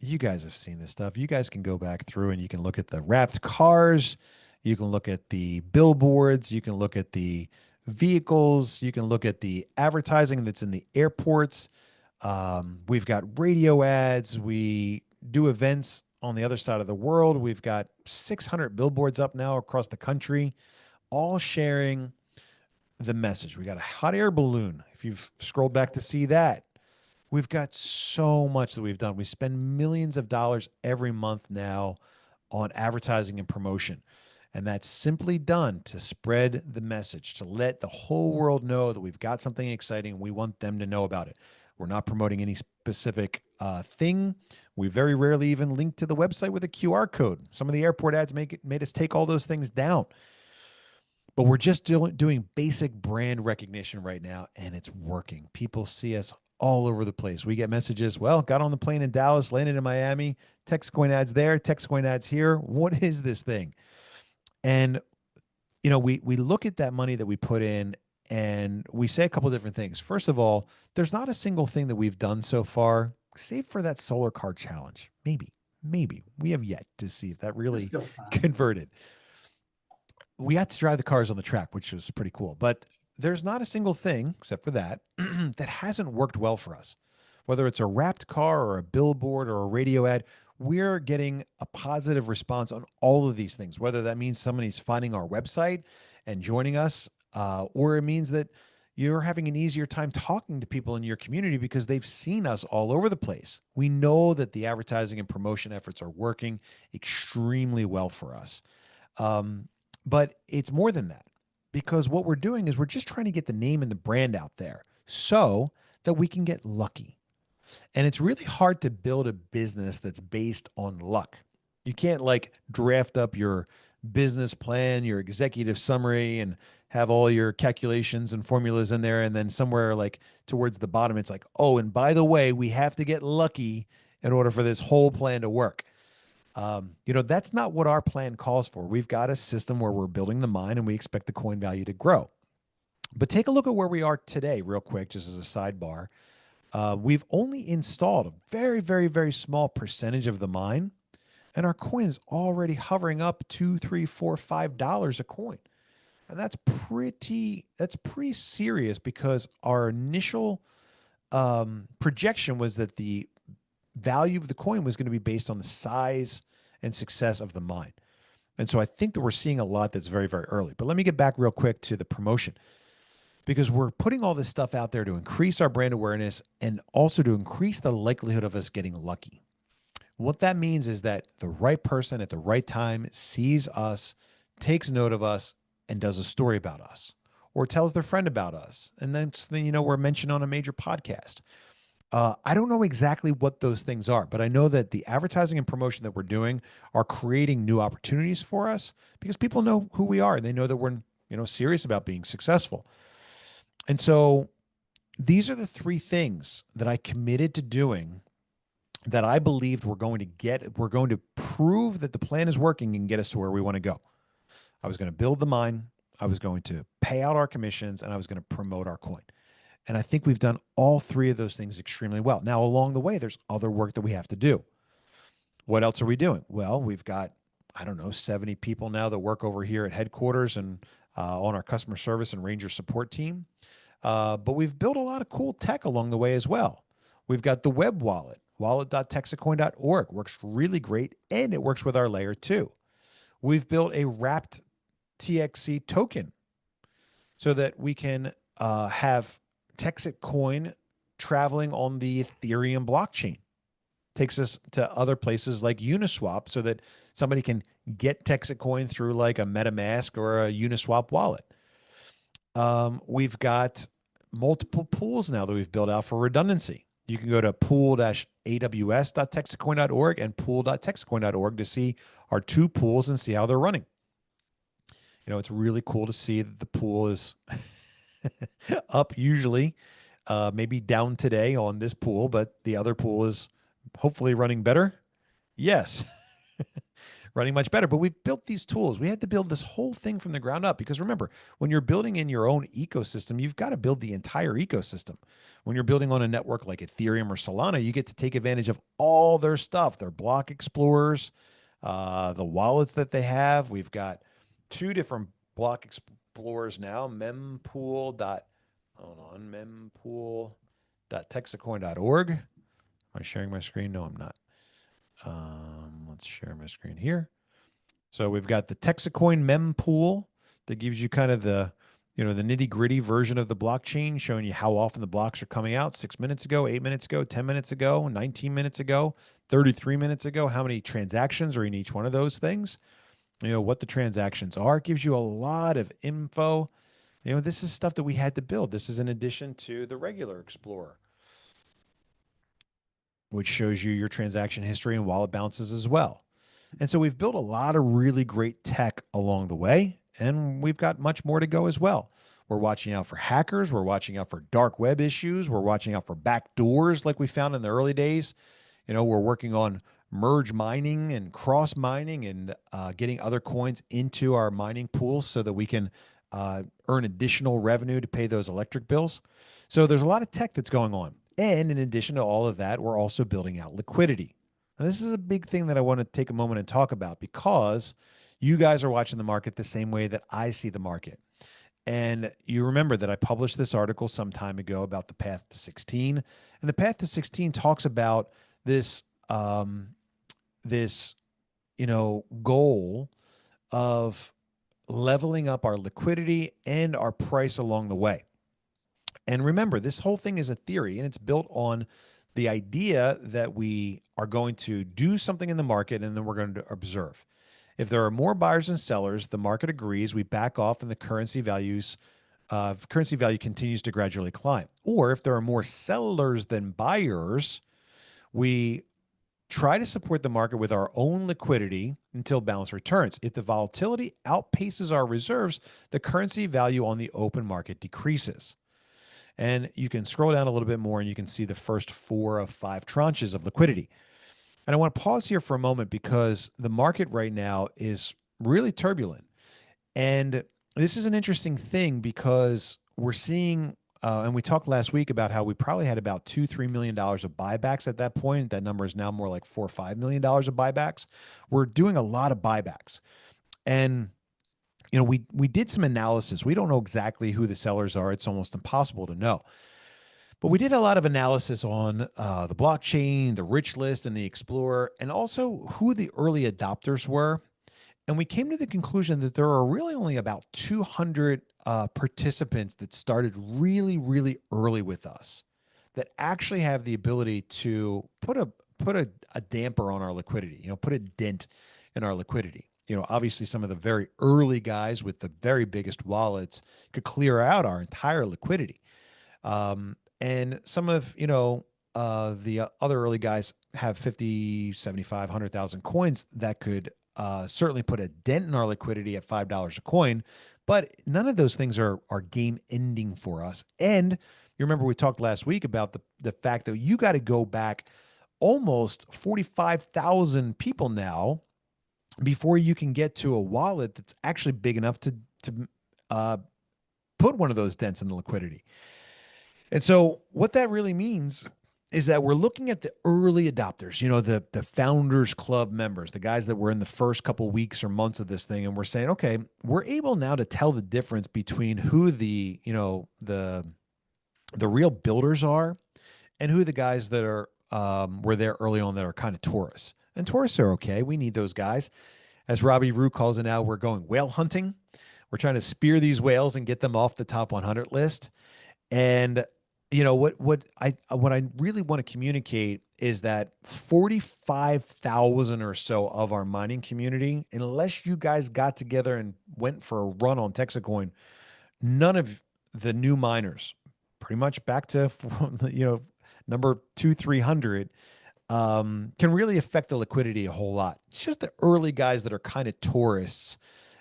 You guys have seen this stuff. You guys can go back through and you can look at the wrapped cars. You can look at the billboards. You can look at the vehicles. You can look at the advertising that's in the airports. We've got radio ads. We do events on the other side of the world. We've got 600 billboards up now across the country, all sharing the message. We got a hot air balloon. If you've scrolled back to see that, we've got so much that we've done. We spend millions of dollars every month now on advertising and promotion. And that's simply done to spread the message, to let the whole world know that we've got something exciting. We want them to know about it. We're not promoting any specific thing. We very rarely even link to the website with a QR code. Some of the airport ads made us take all those things down. But we're just doing basic brand recognition right now, and it's working. People see us all over the place. We get messages, well, got on the plane in Dallas, landed in Miami, TexitCoin ads there, TexitCoin ads here. What is this thing? And, we look at that money that we put in and we say a couple of different things. First of all, there's not a single thing that we've done so far, save for that solar car challenge. Maybe. Maybe. We have yet to see if that It's really still fun. converted. We got to drive the cars on the track, which was pretty cool. But there's not a single thing, except for that, that hasn't worked well for us. Whether it's a wrapped car or a billboard or a radio ad, we're getting a positive response on all of these things. Whether that means somebody's finding our website and joining us, or it means that you're having an easier time talking to people in your community because they've seen us all over the place. We know that the advertising and promotion efforts are working extremely well for us. Um, but it's more than that because what we're doing is we're just trying to get the name and the brand out there so that we can get lucky. And it's really hard to build a business that's based on luck. You can't like draft up your business plan, your executive summary, and have all your calculations and formulas in there. And then somewhere like towards the bottom, it's like, oh, and by the way, we have to get lucky in order for this whole plan to work. That's not what our plan calls for. We've got a system where we're building the mine and we expect the coin value to grow. But take a look at where we are today, real quick, just as a sidebar. We've only installed a very, very, very small percentage of the mine, and our coin is already hovering up $2, $3, $4, $5 a coin. And that's pretty serious because our initial projection was that the value of the coin was going to be based on the size and success of the mine. And so I think that we're seeing a lot that's very, very early. But let me get back real quick to the promotion because we're putting all this stuff out there to increase our brand awareness and also to increase the likelihood of us getting lucky. What that means is that the right person at the right time sees us, takes note of us, and does a story about us or tells their friend about us. And then, we're mentioned on a major podcast. I don't know exactly what those things are, but I know that the advertising and promotion that we're doing are creating new opportunities for us because people know who we are and they know that we're, serious about being successful. And so these are the three things that I committed to doing that I believed we're going to prove that the plan is working and get us to where we want to go. I was going to build the mine, I was going to pay out our commissions, and I was going to promote our coin. And I think we've done all three of those things extremely well. Now, along the way, there's other work that we have to do. What else are we doing? Well, we've got, I don't know, 70 people now that work over here at headquarters and on our customer service and Ranger support team. But we've built a lot of cool tech along the way as well. We've got the web wallet, wallet.texitcoin.org, works really great, and it works with our layer 2. We've built a wrapped TXC token so that we can have TexitCoin traveling on the Ethereum blockchain. Takes us to other places like Uniswap so that somebody can get TexitCoin through like a MetaMask or a Uniswap wallet. We've got multiple pools now that we've built out for redundancy. You can go to pool-aws.texitcoin.org and pool.texitcoin.org to see our two pools and see how they're running. It's really cool to see that the pool is up usually, maybe down today on this pool, but the other pool is hopefully running better. Yes. Running much better. But we've built these tools. We had to build this whole thing from the ground up because remember, when you're building in your own ecosystem, you've got to build the entire ecosystem. When you're building on a network like Ethereum or Solana, you get to take advantage of all their stuff, their block explorers, the wallets that they have. We've got two different block explorers now, mempool.texitcoin.org. Am I sharing my screen? No, I'm not. Let's share my screen here. So we've got the TexitCoin mempool that gives you kind of the nitty gritty version of the blockchain, showing you how often the blocks are coming out 6 minutes ago, 8 minutes ago, 10 minutes ago, 19 minutes ago, 33 minutes ago, how many transactions are in each one of those things, what the transactions are. It gives you a lot of info. This is stuff that we had to build. This is in addition to the regular Explorer, which shows you your transaction history and wallet balances as well. And so we've built a lot of really great tech along the way, and we've got much more to go as well. We're watching out for hackers. We're watching out for dark web issues. We're watching out for backdoors like we found in the early days. We're working on merge mining and cross mining and getting other coins into our mining pools so that we can earn additional revenue to pay those electric bills. So there's a lot of tech that's going on. And in addition to all of that, we're also building out liquidity. And this is a big thing that I want to take a moment and talk about because you guys are watching the market the same way that I see the market. And you remember that I published this article some time ago about the path to 16. And the path to 16 talks about this this goal of leveling up our liquidity and our price along the way. And remember, this whole thing is a theory and it's built on the idea that we are going to do something in the market and then we're going to observe. If there are more buyers than sellers, the market agrees, we back off and the currency value continues to gradually climb. Or if there are more sellers than buyers, we try to support the market with our own liquidity until balance returns. If the volatility outpaces our reserves, the currency value on the open market decreases. And you can scroll down a little bit more and you can see the first 4 of 5 tranches of liquidity. And I want to pause here for a moment because the market right now is really turbulent. And this is an interesting thing because we're seeing, and we talked last week about how we probably had about $2-3 million of buybacks at that point. That number is now more like $4 or $5 million of buybacks. We're doing a lot of buybacks, and we did some analysis. We don't know exactly who the sellers are. It's almost impossible to know. But we did a lot of analysis on the blockchain, the rich list, and the explorer, and also who the early adopters were. And we came to the conclusion that there are really only about 200 participants that started really, really early with us that actually have the ability to put a damper on our liquidity, put a dent in our liquidity. Obviously some of the very early guys with the very biggest wallets could clear out our entire liquidity. And some of, the other early guys have 50, 75, 100,000 coins that could certainly put a dent in our liquidity at $5 a coin, but none of those things are game ending for us. And you remember we talked last week about the fact that you got to go back almost 45,000 people now before you can get to a wallet that's actually big enough to uh, put one of those dents in the liquidity. And so what that really means is that we're looking at the early adopters, the founders club members, the guys that were in the first couple weeks or months of this thing. And we're saying, okay, we're able now to tell the difference between who the real builders are and who the guys that were there early on that are kind of tourists. And tourists are okay. We need those guys. As Robbie Rue calls it now, we're going whale hunting. We're trying to spear these whales and get them off the top 100 list. And what I really want to communicate is that 45,000 or so of our mining community, unless you guys got together and went for a run on TexitCoin, none of the new miners, pretty much back to number 2-300, can really affect the liquidity a whole lot. It's just the early guys that are kind of tourists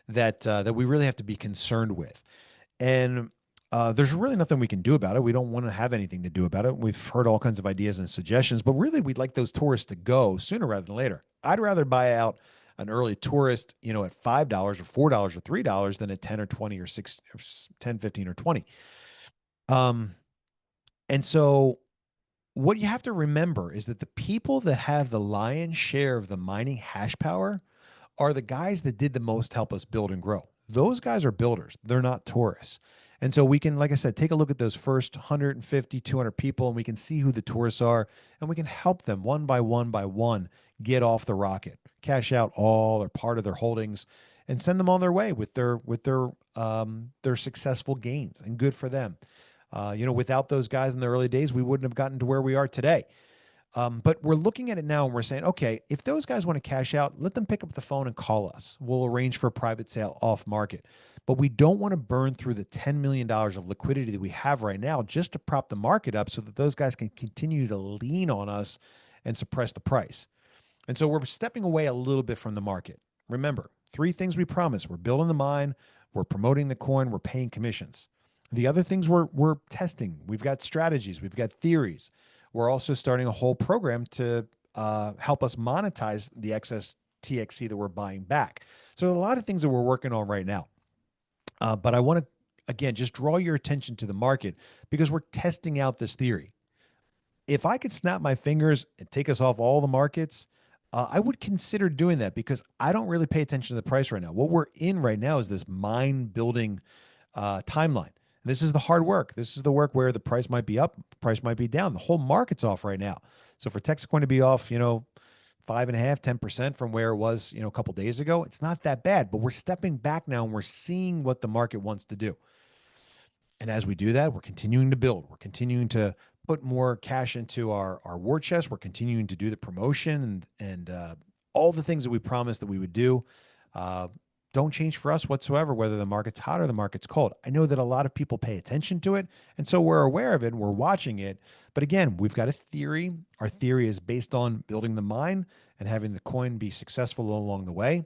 that we really have to be concerned with. And there's really nothing we can do about it. We don't want to have anything to do about it. We've heard all kinds of ideas and suggestions, but really we'd like those tourists to go sooner rather than later. I'd rather buy out an early tourist, at $5 or $4 or $3 than at 10 or 20 or 6 or 10, 15 or 20. And so what you have to remember is that the people that have the lion's share of the mining hash power are the guys that did the most to help us build and grow. Those guys are builders. They're not tourists. And so we can, like I said, take a look at those first 150, 200 people, and we can see who the tourists are, and we can help them one by one get off the rocket, cash out all or part of their holdings, and send them on their way with their successful gains. And good for them. Without those guys in the early days, we wouldn't have gotten to where we are today. But we're looking at it now and we're saying, okay, if those guys want to cash out, let them pick up the phone and call us. We'll arrange for a private sale off market. But we don't want to burn through the $10 million of liquidity that we have right now just to prop the market up so that those guys can continue to lean on us and suppress the price. And so we're stepping away a little bit from the market. Remember, 3 things we promise. We're building the mine, we're promoting the coin, we're paying commissions. The other things we're testing. We've got strategies, we've got theories. We're also starting a whole program to help us monetize the excess TXC that we're buying back. So there are a lot of things that we're working on right now. But I want to, again, just draw your attention to the market because we're testing out this theory. If I could snap my fingers and take us off all the markets, I would consider doing that because I don't really pay attention to the price right now. What we're in right now is this mind building timeline. This is the hard work. This is the work where the price might be up, price might be down. The whole market's off right now. So for TexitCoin to be off, 5.5, 10% from where it was, a couple days ago, it's not that bad. But we're stepping back now and we're seeing what the market wants to do. And as we do that, we're continuing to build. We're continuing to put more cash into our war chest. We're continuing to do the promotion and all the things that we promised that we would do. Uh, don't change for us whatsoever, whether the market's hot or the market's cold. I know that a lot of people pay attention to it, and so we're aware of it and we're watching it. But again, we've got a theory. Our theory is based on building the mine and having the coin be successful along the way.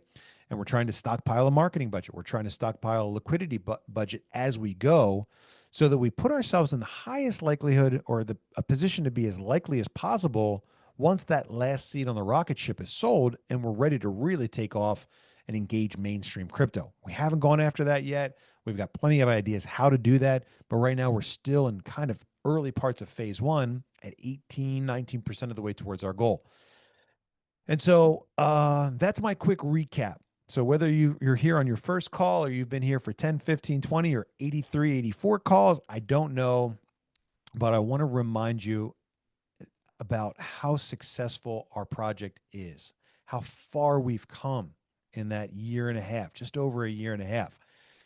And we're trying to stockpile a marketing budget. We're trying to stockpile a liquidity budget as we go so that we put ourselves in the highest likelihood or a position to be as likely as possible once that last seat on the rocket ship is sold and we're ready to really take off and engage mainstream crypto. We haven't gone after that yet. We've got plenty of ideas how to do that. But right now, we're still in kind of early parts of phase one at 18, 19% of the way towards our goal. And so that's my quick recap. So whether you're here on your first call or you've been here for 10, 15, 20, or 83, 84 calls, I don't know. But I want to remind you about how successful our project is, how far we've come in that year and a half, just over a year and a half,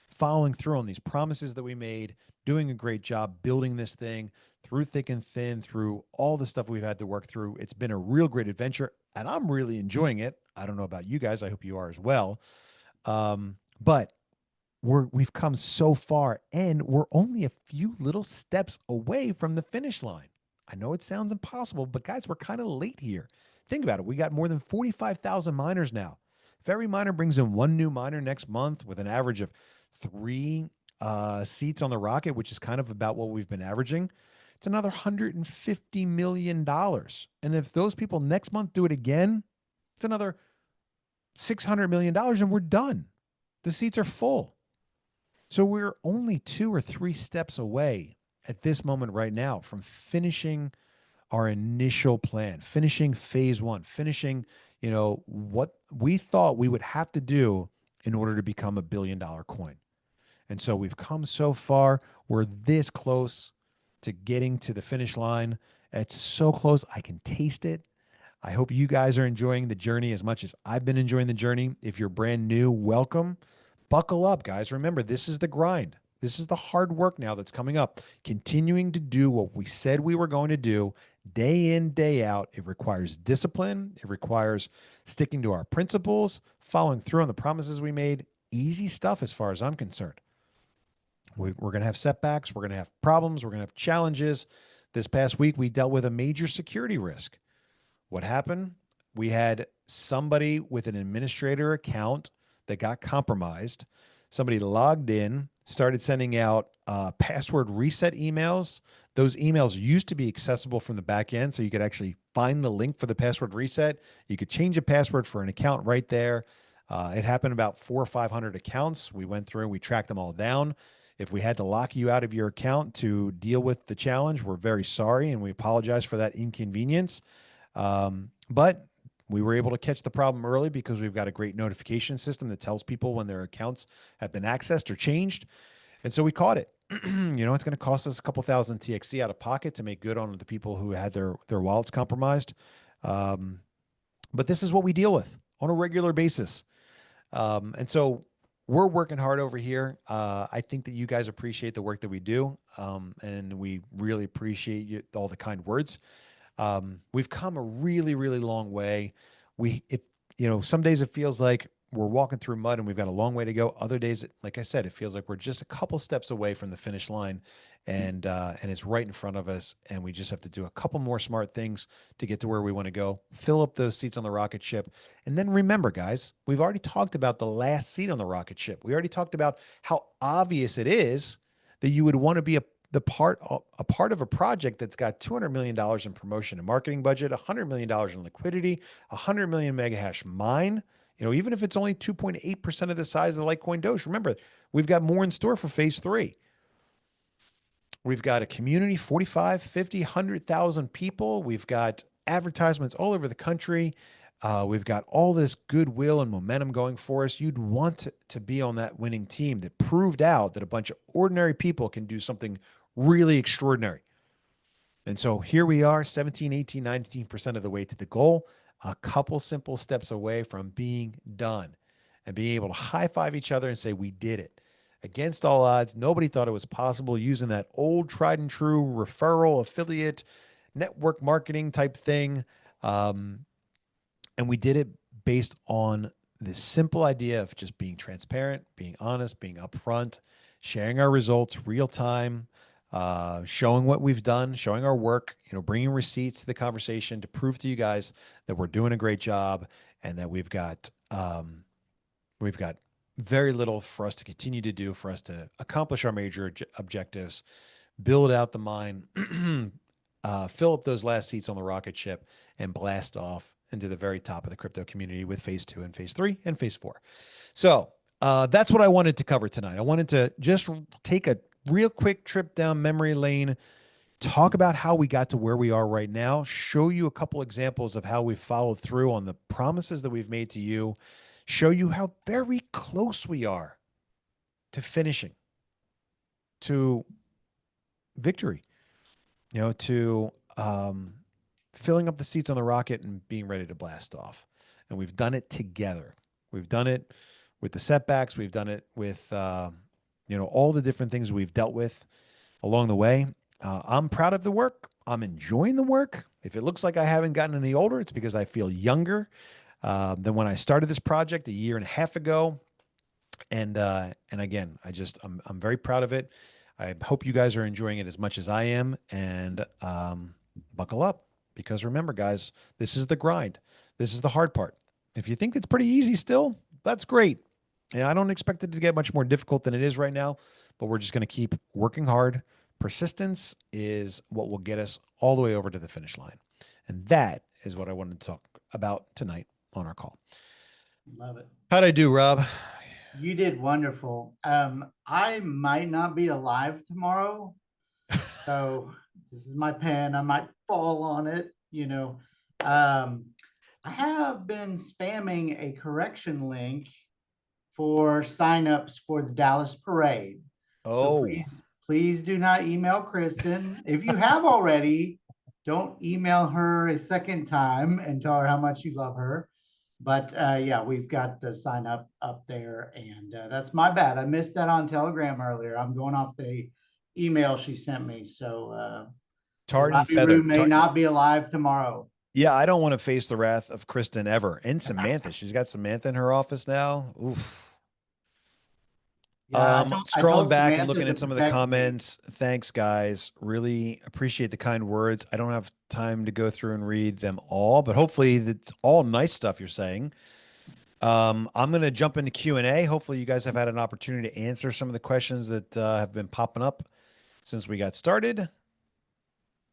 following through on these promises that we made, doing a great job building this thing through thick and thin, through all the stuff we've had to work through. It's been a real great adventure, and I'm really enjoying it. I don't know about you guys. I hope you are as well. But we've come so far, and we're only a few little steps away from the finish line. I know it sounds impossible, but guys, we're kind of late here. Think about it. We got more than 45,000 miners now. If every miner brings in one new miner next month with an average of three seats on the rocket, which is kind of about what we've been averaging, it's another $150 million. And if those people next month do it again, it's another $600 million and we're done. The seats are full. So we're only 2 or 3 steps away at this moment right now from finishing our initial plan, finishing phase one, finishing, what we thought we would have to do in order to become a $1 billion coin. And so we've come so far. We're this close to getting to the finish line. It's so close. I can taste it. I hope you guys are enjoying the journey as much as I've been enjoying the journey. If you're brand new, welcome. Buckle up, guys. Remember, this is the grind. This is the hard work now that's coming up. Continuing to do what we said we were going to do day in, day out. It requires discipline. It requires sticking to our principles, following through on the promises we made. Easy stuff as far as I'm concerned. We're going to have setbacks. We're going to have problems. We're going to have challenges. This past week, we dealt with a major security risk. What happened? We had somebody with an administrator account that got compromised. Somebody logged in, started sending out password reset emails. Those emails used to be accessible from the back end, so you could actually find the link for the password reset. You could change a password for an account right there. It happened about 400 or 500 accounts. We went through and we tracked them all down. If we had to lock you out of your account to deal with the challenge, we're very sorry and we apologize for that inconvenience. But we were able to catch the problem early because we've got a great notification system that tells people when their accounts have been accessed or changed. And so we caught it. It's going to cost us a couple thousand TXC out of pocket to make good on the people who had their wallets compromised. But this is what we deal with on a regular basis. And so we're working hard over here. I think that you guys appreciate the work that we do. And we really appreciate all the kind words. We've come a really, really long way. Some days it feels like we're walking through mud and we've got a long way to go. Other days, like I said, it feels like we're just a couple steps away from the finish line and it's right in front of us. And we just have to do a couple more smart things to get to where we want to go, fill up those seats on the rocket ship. And then remember, guys, we've already talked about the last seat on the rocket ship. We already talked about how obvious it is that you would want to be a part of a project that's got $200 million in promotion and marketing budget, $100 million in liquidity, 100 million mega hash mine. Even if it's only 2.8% of the size of the Litecoin Doge, remember, we've got more in store for phase 3. We've got a community, 45, 50, 100,000 people. We've got advertisements all over the country. We've got all this goodwill and momentum going for us. You'd want to be on that winning team that proved out that a bunch of ordinary people can do something really extraordinary. And so here we are, 17, 18, 19% of the way to the goal, a couple simple steps away from being done and being able to high five each other and say, we did it. Against all odds, nobody thought it was possible using that old tried and true referral, affiliate, network marketing type thing. Um, and we did it based on this simple idea of just being transparent, being honest, being upfront, sharing our results real time, showing what we've done, showing our work, bringing receipts to the conversation to prove to you guys that we're doing a great job and that we've got very little for us to continue to do for us to accomplish our major objectives, build out the mine, fill up those last seats on the rocket ship, and blast off into the very top of the crypto community with phase 2 and phase 3 and phase 4. So that's what I wanted to cover tonight. I wanted to just take a real quick trip down memory lane, talk about how we got to where we are right now, show you a couple examples of how we've followed through on the promises that we've made to you, show you how very close we are to finishing, to victory, to filling up the seats on the rocket and being ready to blast off. And we've done it together. We've done it with the setbacks. We've done it with, all the different things we've dealt with along the way. I'm proud of the work. I'm enjoying the work. If it looks like I haven't gotten any older, it's because I feel younger than when I started this project a year and a half ago. And again, I'm very proud of it. I hope you guys are enjoying it as much as I am, and buckle up, because remember, guys, this is the grind. This is the hard part. If you think it's pretty easy still, that's great. And I don't expect it to get much more difficult than it is right now, but we're just going to keep working hard. Persistence is what will get us all the way over to the finish line. And that is what I wanted to talk about tonight on our call. Love it. How'd I do, Rob? You did wonderful. I might not be alive tomorrow, so this is my pen. I might fall on it. I have been spamming a correction link for signups for the Dallas parade. So Oh, please do not email Kristen. If you have already, don't email her a second time and tell her how much you love her. But yeah, we've got the sign up there, and that's my bad. I missed that on Telegram earlier. I'm going off the email she sent me. So tarred and Robbie Roo feathered. may not be alive tomorrow. Yeah, I don't want to face the wrath of Kristen ever. And Samantha. She's got Samantha in her office now. Oof. Yeah, I Scrolling told back and Samantha looking to at some of the protect me. comments. Thanks, guys. Really appreciate the kind words. I don't have time to go through and read them all, but hopefully it's all nice stuff you're saying. I'm going to jump into Q&A. Hopefully you guys have had an opportunity to answer some of the questions that have been popping up since we got started.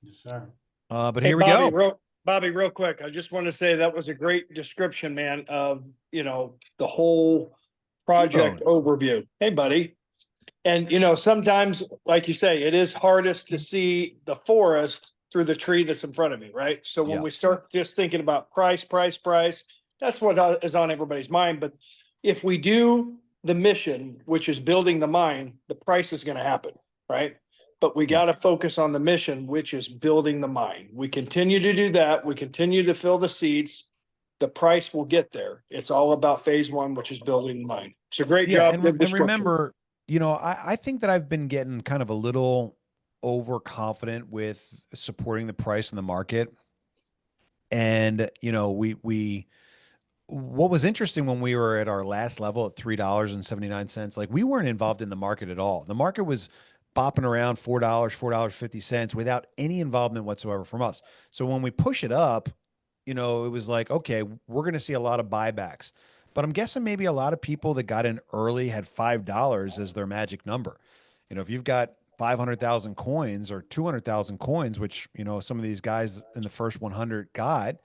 Yes, sir. But Hey, here we go. Bobby, real quick. I just want to say that was a great description, man, of, the whole project T-Bone. overview. Hey, buddy. And, sometimes, like you say, it is hardest to see the forest through the tree that's in front of you, right? So when Yeah. we start just thinking about price, that's what is on everybody's mind. But if we do the mission, which is building the mine, the price is going to happen, right? But we got to focus on the mission, which is building the mine. We continue to do that. We continue to fill the seats. The price will get there. It's all about phase 1, which is building the mine. It's a great job. And remember, I think that I've been getting kind of a little overconfident with supporting the price in the market. And, what was interesting when we were at our last level at $3.79, like we weren't involved in the market at all. The market was bopping around $4, $4.50 without any involvement whatsoever from us. So when we push it up, it was like, okay, we're going to see a lot of buybacks. But I'm guessing maybe a lot of people that got in early had $5 as their magic number. If you've got 500,000 coins or 200,000 coins, which, some of these guys in the first 100 got,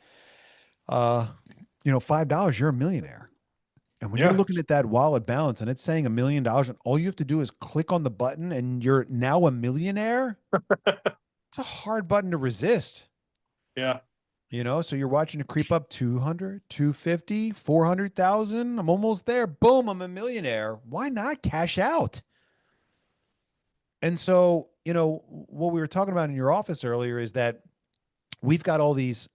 $5, you're a millionaire. And when you're looking at that wallet balance and it's saying $1 million, and all you have to do is click on the button and you're now a millionaire, it's a hard button to resist. Yeah. So you're watching it creep up 200, 250, 400,000. I'm almost there. Boom, I'm a millionaire. Why not cash out? And so, what we were talking about in your office earlier is that we've got all these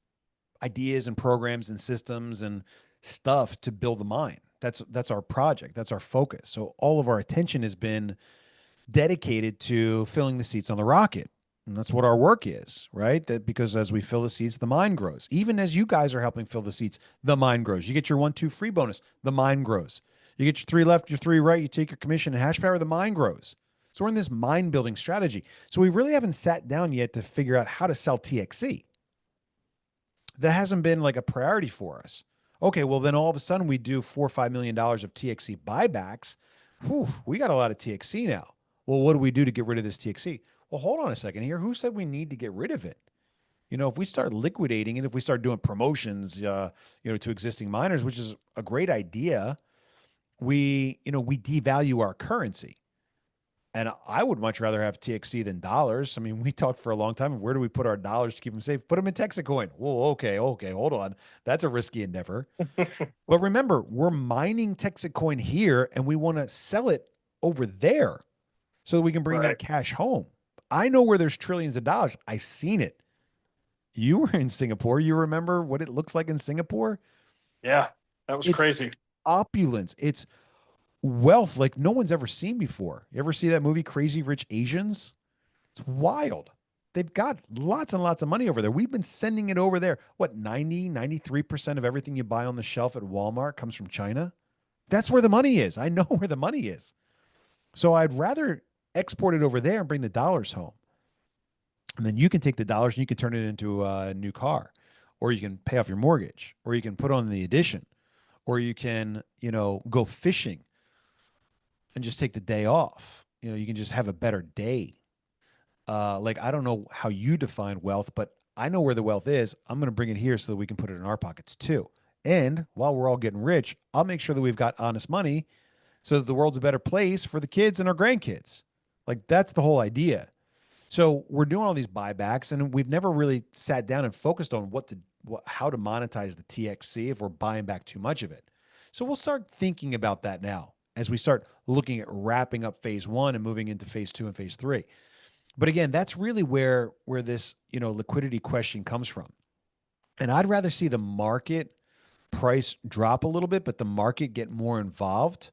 ideas and programs and systems and stuff to build the mine. That's our project. That's our focus. So all of our attention has been dedicated to filling the seats on the rocket. And that's what our work is, right? That because as we fill the seats, the mine grows. Even as you guys are helping fill the seats, the mine grows. You get your 1, 2 free bonus, the mine grows. You get your 3 left, your 3 right, you take your commission and hash power, the mine grows. So we're in this mine building strategy. So we really haven't sat down yet to figure out how to sell TXC. That hasn't been like a priority for us. Okay, well then all of a sudden we do $4 or $5 million of TXC buybacks. Whew, we got a lot of TXC now. Well, what do we do to get rid of this TXC? Well, hold on a second here. Who said we need to get rid of it? If we start liquidating it, if we start doing promotions, to existing miners, which is a great idea, we devalue our currency. And I would much rather have TXC than dollars. I mean, we talked for a long time. Where do we put our dollars to keep them safe? Put them in TexitCoin. Whoa, okay, hold on. That's a risky endeavor. But remember, we're mining TexitCoin here, and we want to sell it over there so that we can bring that cash home. I know where there's trillions of dollars. I've seen it. You were in Singapore. You remember what it looks like in Singapore? Yeah, that was crazy. Opulence. It's wealth like no one's ever seen before. You ever see that movie Crazy Rich Asians? It's wild. They've got lots and lots of money over there. We've been sending it over there. What, 93% of everything you buy on the shelf at Walmart comes from China? That's where the money is. I know where the money is. So I'd rather export it over there and bring the dollars home. And then you can take the dollars and you can turn it into a new car, or you can pay off your mortgage, or you can put on the addition, or you can, go fishing and just take the day off. You can just have a better day. Like, I don't know how you define wealth, but I know where the wealth is. I'm going to bring it here so that we can put it in our pockets too. And while we're all getting rich, I'll make sure that we've got honest money so that the world's a better place for the kids and our grandkids. Like, that's the whole idea. So we're doing all these buybacks, and we've never really sat down and focused on how to monetize the TXC if we're buying back too much of it. So we'll start thinking about that now as we start looking at wrapping up phase 1 and moving into phase 2 and phase 3. But again, that's really where this, liquidity question comes from. And I'd rather see the market price drop a little bit, but the market get more involved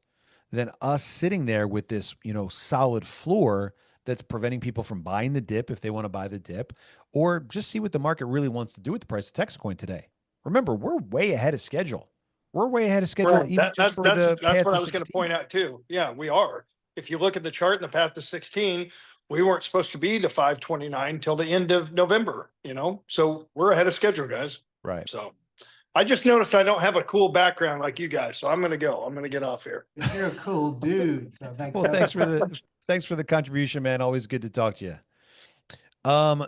than us sitting there with this, solid floor that's preventing people from buying the dip if they want to buy the dip, or just see what the market really wants to do with the price of TexitCoin today. Remember, we're way ahead of schedule. We're way ahead of schedule, Right. even just for That's path what to I was going to 16. point out too. Yeah, we are. If you look at the chart in the path to 16, we weren't supposed to be to 529 till the end of November, so we're ahead of schedule, guys. Right. So I just noticed I don't have a cool background like you guys, so I'm going to go. I'm going to get off here. You're a cool dude. So Well, thanks for the contribution, man. Always good to talk to you.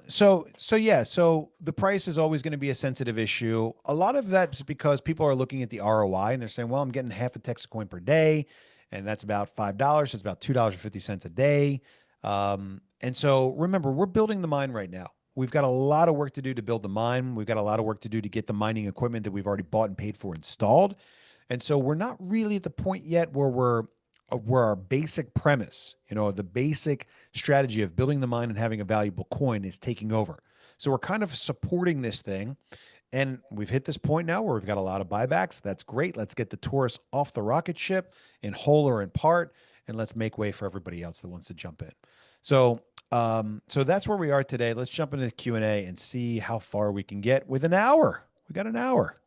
So the price is always going to be a sensitive issue. A lot of that's because people are looking at the ROI and they're saying, well, I'm getting half a TexitCoin per day, and that's about $5. It's about $2.50 a day. And so remember, we're building the mine right now. We've got a lot of work to do to build the mine. We've got a lot of work to do to get the mining equipment that we've already bought and paid for installed. And so we're not really at the point yet where our basic premise, the basic strategy of building the mine and having a valuable coin is taking over. So we're kind of supporting this thing. And we've hit this point now where we've got a lot of buybacks. That's great. Let's get the Taurus off the rocket ship in whole or in part, and let's make way for everybody else that wants to jump in. So that's where we are today. Let's jump into the Q&A and see how far we can get with an hour. We got an hour.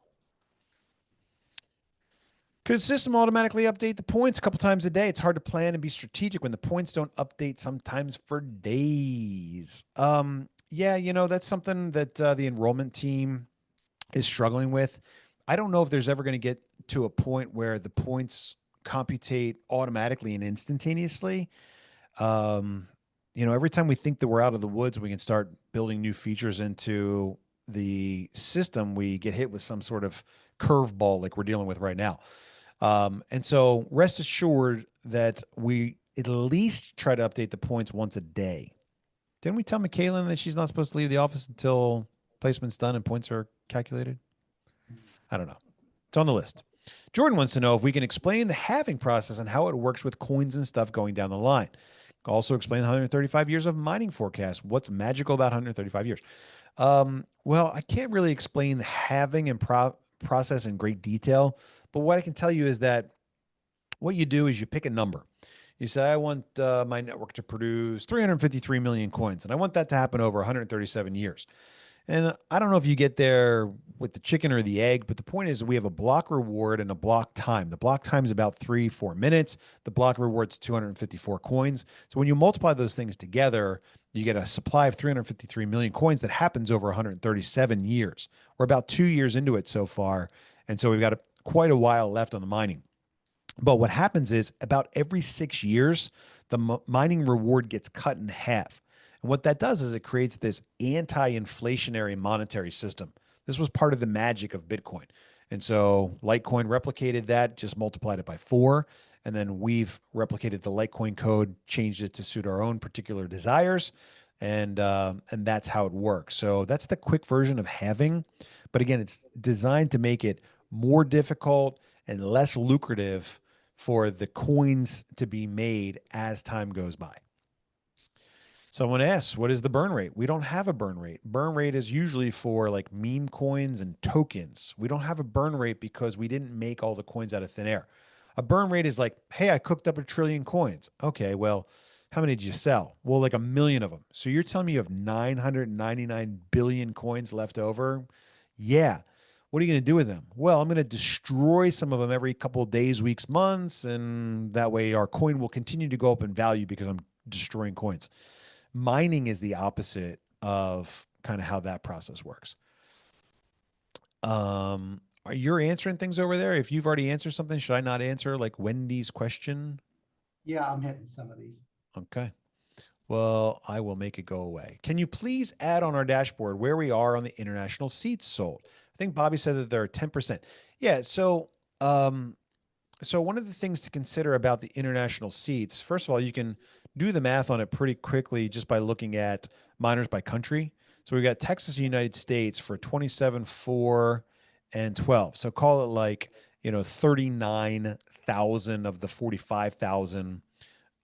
Could the system automatically update the points a couple times a day? It's hard to plan and be strategic when the points don't update sometimes for days. Yeah, that's something that the enrollment team is struggling with. I don't know if there's ever going to get to a point where the points computate automatically and instantaneously. Every time we think that we're out of the woods, we can start building new features into the system, we get hit with some sort of curveball like we're dealing with right now. And so rest assured that we at least try to update the points once a day. Didn't we tell McKaylin that she's not supposed to leave the office until placements done and points are calculated? I don't know. It's on the list. Jordan wants to know if we can explain the halving process and how it works with coins and stuff going down the line. Also explain the 135 years of mining forecast. What's magical about 135 years? Well, I can't really explain the halving and process in great detail, but what I can tell you is that what you do is you pick a number. You say, I want my network to produce 353 million coins, and I want that to happen over 137 years. And I don't know if you get there with the chicken or the egg, but the point is we have a block reward and a block time. The block time is about 3-4 minutes. The block reward's 254 coins. So when you multiply those things together, you get a supply of 353 million coins that happens over 137 years. We're about 2 years into it so far. And so we've got quite a while left on the mining. But what happens is about every 6 years, the mining reward gets cut in half. And what that does is it creates this anti-inflationary monetary system. This was part of the magic of Bitcoin. And so Litecoin replicated that, just multiplied it by 4. And then we've replicated the Litecoin code, changed it to suit our own particular desires. And that's how it works. So that's the quick version of halving. But again, it's designed to make it more difficult and less lucrative for the coins to be made as time goes by. Someone asks, what is the burn rate? We don't have a burn rate. Burn rate is usually for like meme coins and tokens. We don't have a burn rate because we didn't make all the coins out of thin air. A burn rate is like, hey, I cooked up 1 trillion coins. Okay, well, how many did you sell? Well, like 1 million of them. So you're telling me you have 999 billion coins left over? Yeah. What are you going to do with them? Well, I'm going to destroy some of them every couple of days, weeks, months, and that way our coin will continue to go up in value because I'm destroying coins. Mining is the opposite of kind of how that process works. Are you answering things over there? If you've already answered something, should I not answer like Wendy's question? Yeah, I'm hitting some of these. Okay. Well, I will make it go away. Can you please add on our dashboard where we are on the international seats sold? I think Bobby said that there are 10%. Yeah. So one of the things to consider about the international seats, first of all, you can do the math on it pretty quickly just by looking at miners by country. So we've got Texas and United States for 27, 4, and 12. So call it like, 39,000 of the 45,000,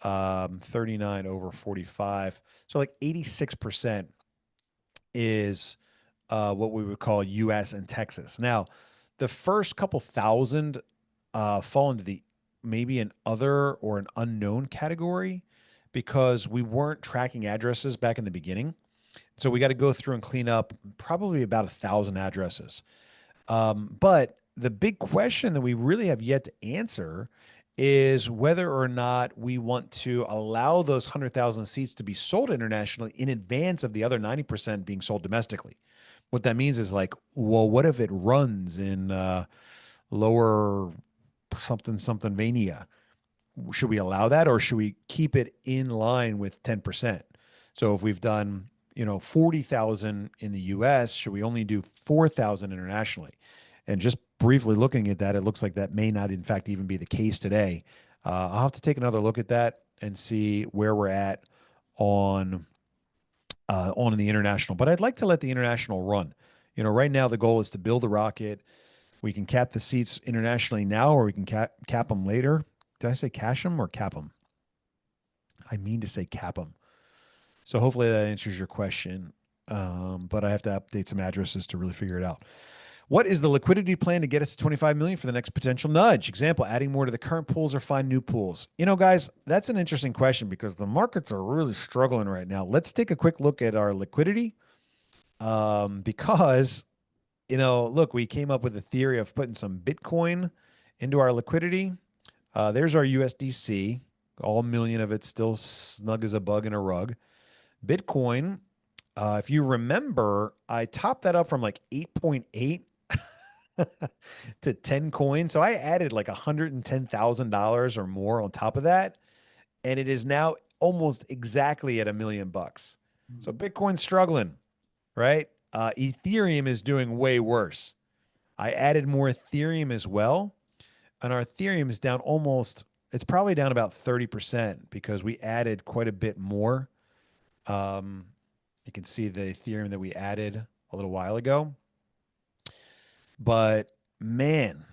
39 over 45. So like 86% is what we would call US and Texas. Now, the first couple thousand fall into the maybe an other or an unknown category because we weren't tracking addresses back in the beginning. So we got to go through and clean up probably about 1,000 addresses. But the big question that we really have yet to answer is whether or not we want to allow those 100,000 seats to be sold internationally in advance of the other 90% being sold domestically. What that means is like, well, what if it runs in lower something mania? Should we allow that, or should we keep it in line with 10%? So if we've done 40,000 in the US, should we only do 4,000 internationally? And just briefly looking at that, it looks like that may not in fact even be the case today. I'll have to take another look at that and see where we're at on the international. But I'd like to let the international run. Right now the goal is to build a rocket. We can cap the seats internationally now, or we can cap them later. Did I say cash them or cap them? I mean to say cap them. So hopefully that answers your question. But I have to update some addresses to really figure it out. What is the liquidity plan to get us to 25 million for the next potential nudge? Example, adding more to the current pools or find new pools. Guys, that's an interesting question because the markets are really struggling right now. Let's take a quick look at our liquidity. Because, look, we came up with a theory of putting some Bitcoin into our liquidity. There's our USDC, all million of it still snug as a bug in a rug. Bitcoin, if you remember, I topped that up from like 8.8 to 10 coins. So I added like $110,000 or more on top of that. And it is now almost exactly at $1 million. So Bitcoin's struggling, right? Ethereum is doing way worse. I added more Ethereum as well. And our Ethereum is down it's probably down about 30% because we added quite a bit more. You can see the Ethereum that we added a little while ago. But man,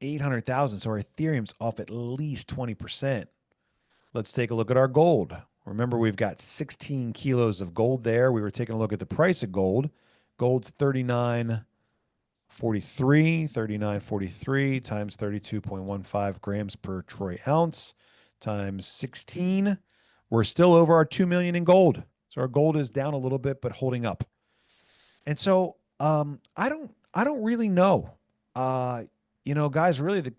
800,000. So our Ethereum's off at least 20%. Let's take a look at our gold. Remember, we've got 16 kilos of gold there. We were taking a look at the price of gold. Gold's 39.43 times 32.15 grams per troy ounce times 16. We're still over our 2 million in gold. So our gold is down a little bit, but holding up. And so I don't really know. Guys, really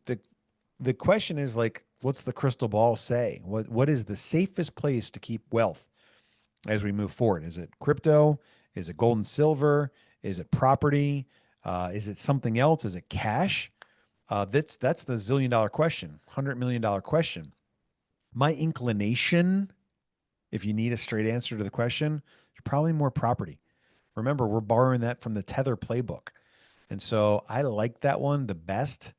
the question is like, what's the crystal ball say? What is the safest place to keep wealth as we move forward? Is it crypto? Is it gold and silver? Is it property? Is it something else? Is it cash? That's the $1 zillion question, $100 million question. My inclination, if you need a straight answer to the question, is probably more property. Remember, we're borrowing that from the Tether playbook. And so I like that one the best.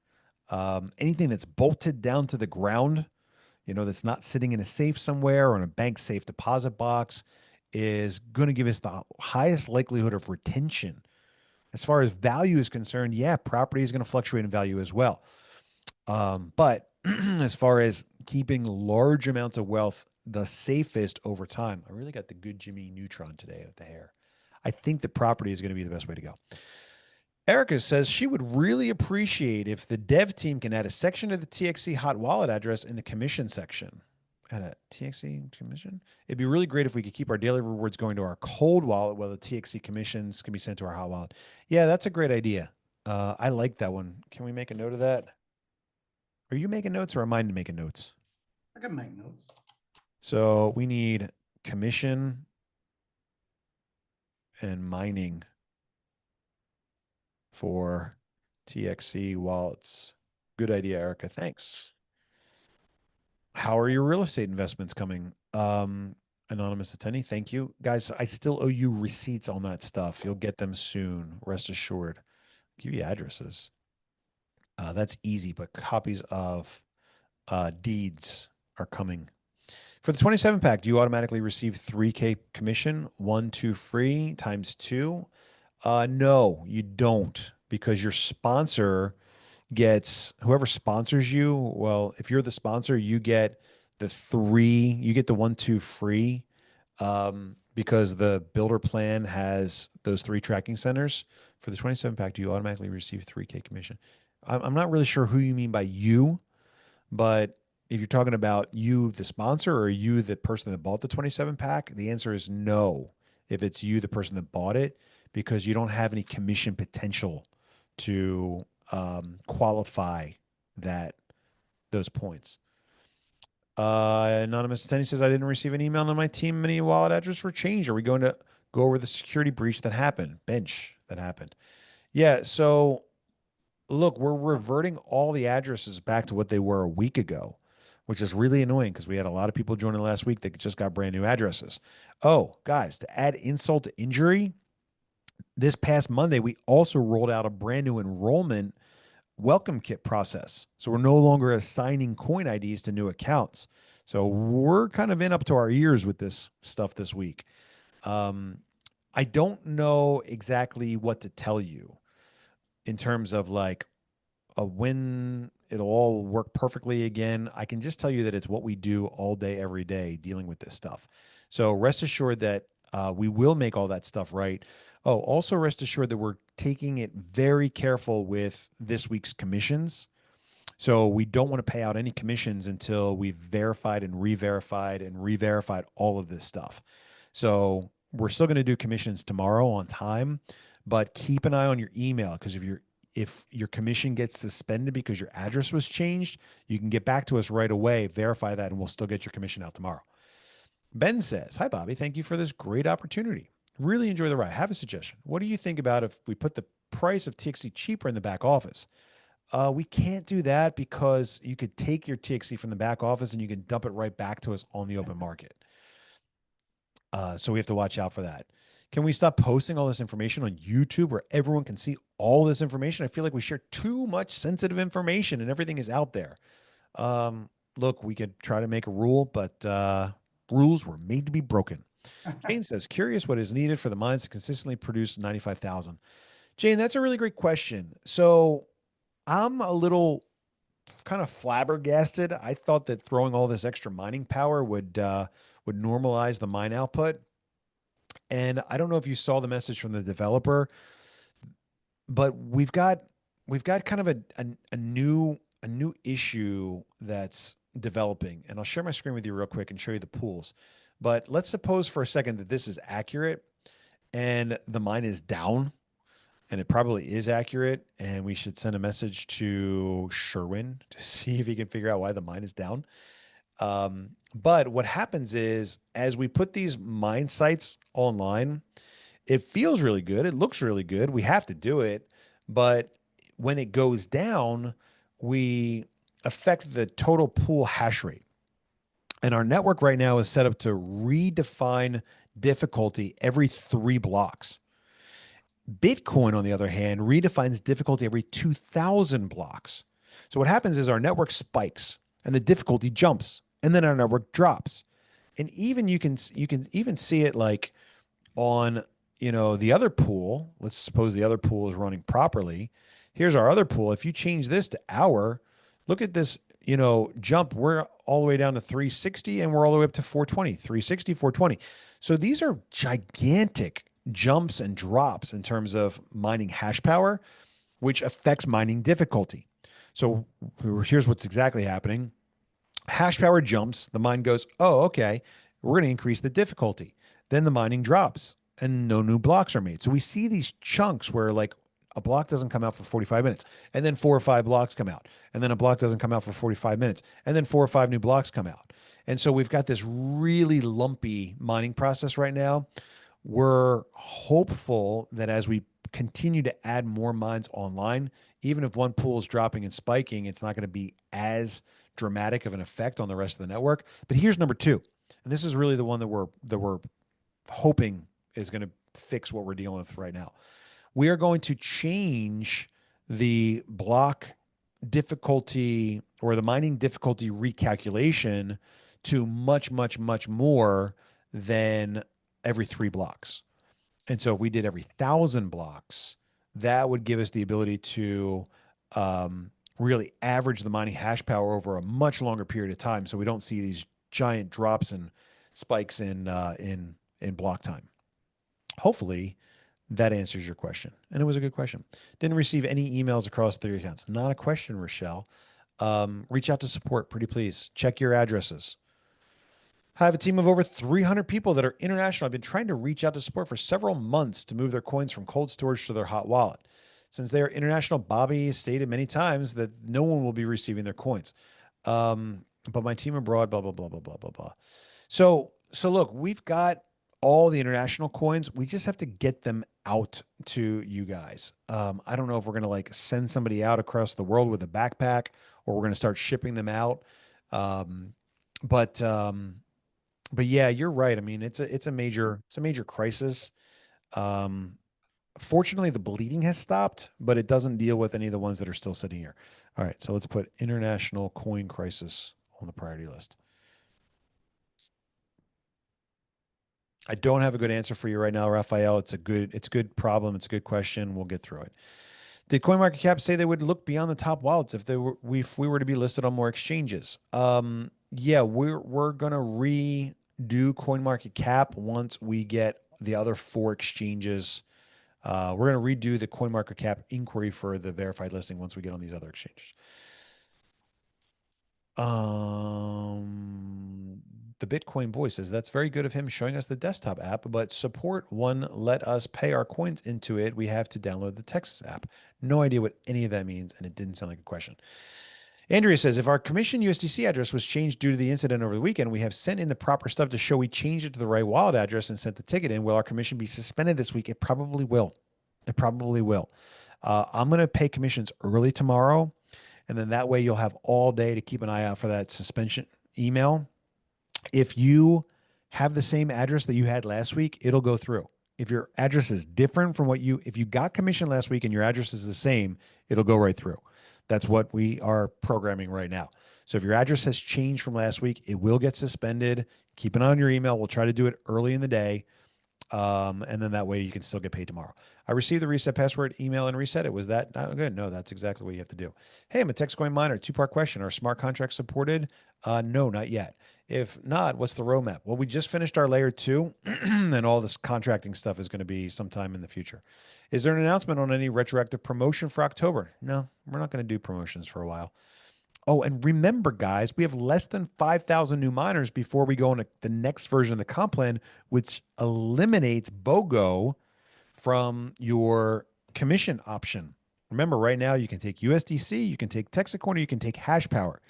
Anything that's bolted down to the ground, that's not sitting in a safe somewhere or in a bank safe deposit box is going to give us the highest likelihood of retention. As far as value is concerned, yeah, property is going to fluctuate in value as well. But as far as keeping large amounts of wealth, the safest over time, I really got the good Jimmy Neutron today with the hair. I think the property is going to be the best way to go. Erica says she would really appreciate if the dev team can add a section to the TXC hot wallet address in the commission section. Add a TXC commission? It'd be really great if we could keep our daily rewards going to our cold wallet while the TXC commissions can be sent to our hot wallet. Yeah, that's a great idea. I like that one. Can we make a note of that? Are you making notes or am I making notes? I can make notes. So we need commission and mining for TXC wallets. Good idea, Erica. Thanks. How are your real estate investments coming? Anonymous attendee, thank you. Guys, I still owe you receipts on that stuff. You'll get them soon, rest assured. I'll give you addresses. That's easy, but copies of deeds are coming. For the 27 pack, do you automatically receive 3K commission? 1, 2 free times 2? No, you don't, because your sponsor gets, whoever sponsors you, well, if you're the sponsor, you get the 1, 2 free, because the builder plan has those 3 tracking centers. For the 27 pack, do you automatically receive 3K commission? I'm not really sure who you mean by you, but if you're talking about you, the sponsor, or you, the person that bought the 27 pack, the answer is no. If it's you, the person that bought it, because you don't have any commission potential to qualify those points. Anonymous attendee says, I didn't receive an email on my team. Many wallet addresses were changed. Are we going to go over the security breach that happened? Bench that happened. Yeah. So look, we're reverting all the addresses back to what they were a week ago, which is really annoying because we had a lot of people joining last week that just got brand new addresses. Oh, guys, to add insult to injury, this past Monday, we also rolled out a brand new enrollment welcome kit process. So we're no longer assigning coin IDs to new accounts. So we're kind of in up to our ears with this stuff this week. I don't know exactly what to tell you in terms of like when it'll all work perfectly again. I can just tell you that it's what we do all day, every day, dealing with this stuff. So rest assured that we will make all that stuff right. Oh, also rest assured that we're taking it very careful with this week's commissions. So we don't want to pay out any commissions until we've verified and re-verified all of this stuff. So we're still going to do commissions tomorrow on time, but keep an eye on your email, because if your commission gets suspended because your address was changed, you can get back to us right away, verify that, and we'll still get your commission out tomorrow. Ben says, hi, Bobby. Thank you for this great opportunity. Really enjoy the ride. Have a suggestion. What do you think about if we put the price of TXC cheaper in the back office? We can't do that because you could take your TXC from the back office and you can dump it right back to us on the open market. So we have to watch out for that. Can we stop posting all this information on YouTube where everyone can see all this information? I feel like we share too much sensitive information and everything is out there. Look, we could try to make a rule, but rules were made to be broken. Jane says, curious what is needed for the mines to consistently produce 95,000. Jane, that's a really great question. So I'm a little kind of flabbergasted. I thought that throwing all this extra mining power would normalize the mine output. And I don't know if you saw the message from the developer, but we've got kind of a new issue that's developing. And I'll share my screen with you real quick and show you the pools. But let's suppose for a second that this is accurate and the mine is down, and it probably is accurate, and we should send a message to Sherwin to see if he can figure out why the mine is down. But what happens is, as we put these mine sites online, it feels really good. It looks really good. We have to do it. But when it goes down, we affect the total pool hash rate. And our network right now is set up to redefine difficulty every 3 blocks. Bitcoin, on the other hand, redefines difficulty every 2,000 blocks. So what happens is our network spikes and the difficulty jumps, and then our network drops. And even you can even see it like on, the other pool. Let's suppose the other pool is running properly. Here's our other pool. If you change this to hour, look at this, jump. We're all the way down to 360 and we're all the way up to 420, 360, 420. So these are gigantic jumps and drops in terms of mining hash power, which affects mining difficulty. So here's what's exactly happening. Hash power jumps, the mine goes, oh, okay, we're going to increase the difficulty. Then the mining drops and no new blocks are made. So we see these chunks where like a block doesn't come out for 45 minutes, and then 4 or 5 blocks come out, and then a block doesn't come out for 45 minutes, and then 4 or 5 new blocks come out. And so we've got this really lumpy mining process right now. We're hopeful that as we continue to add more mines online, even if one pool is dropping and spiking, it's not going to be as dramatic of an effect on the rest of the network. But here's number 2, and this is really the one that we're hoping is going to fix what we're dealing with right now. We are going to change the block difficulty or the mining difficulty recalculation to much, much, much more than every 3 blocks. And so if we did every 1,000 blocks, that would give us the ability to really average the mining hash power over a much longer period of time, so we don't see these giant drops and spikes in block time. Hopefully that answers your question. And it was a good question. Didn't receive any emails across 3 accounts. Not a question, Rochelle. Reach out to support, pretty please. Check your addresses. I have a team of over 300 people that are international. I've been trying to reach out to support for several months to move their coins from cold storage to their hot wallet. Since they are international, Bobby stated many times that no one will be receiving their coins. But my team abroad, blah, blah, blah, blah, blah, blah, blah. So look, we've got all the international coins. We just have to get them out to you guys. I don't know if we're going to like send somebody out across the world with a backpack, or we're going to start shipping them out. But yeah, you're right. I mean, it's a major crisis. Fortunately, the bleeding has stopped, but it doesn't deal with any of the ones that are still sitting here. All right, so let's put international coin crisis on the priority list. I don't have a good answer for you right now, Raphael. It's a good problem. It's a good question. We'll get through it. Did CoinMarketCap say they would look beyond the top wallets if we were to be listed on more exchanges? Yeah, we're gonna redo CoinMarketCap once we get the other 4 exchanges. We're gonna redo the CoinMarketCap inquiry for the verified listing once we get on these other exchanges. The Bitcoin boy says, that's very good of him showing us the desktop app, but support one, let us pay our coins into it. We have to download the Texas app. No idea what any of that means, and it didn't sound like a question. Andrea says, if our commission USDC address was changed due to the incident over the weekend, we have sent in the proper stuff to show we changed it to the right wallet address and sent the ticket in. Will our commission be suspended this week? It probably will. It probably will. I'm going to pay commissions early tomorrow, and then that way you'll have all day to keep an eye out for that suspension email. If you have the same address that you had last week, it'll go through. If your address is different from if you got commission last week and your address is the same, it'll go right through. That's what we are programming right now. So if your address has changed from last week, it will get suspended. keep an eye on your email. We'll try to do it early in the day. And then that way you can still get paid tomorrow. I received the reset password email and reset it. Was that not good? No, that's exactly what you have to do. Hey, I'm a TexitCoin miner. Two-part question. Are smart contracts supported? No, not yet. If not, what's the roadmap? Well, we just finished our layer 2 and all this contracting stuff is going to be sometime in the future. Is there an announcement on any retroactive promotion for October? No, we're not going to do promotions for a while. Oh, and remember, guys, we have less than 5,000 new miners before we go into the next version of the comp plan, which eliminates BOGO from your commission option. Remember, right now you can take USDC, you can take TexitCoin, or you can take hash power.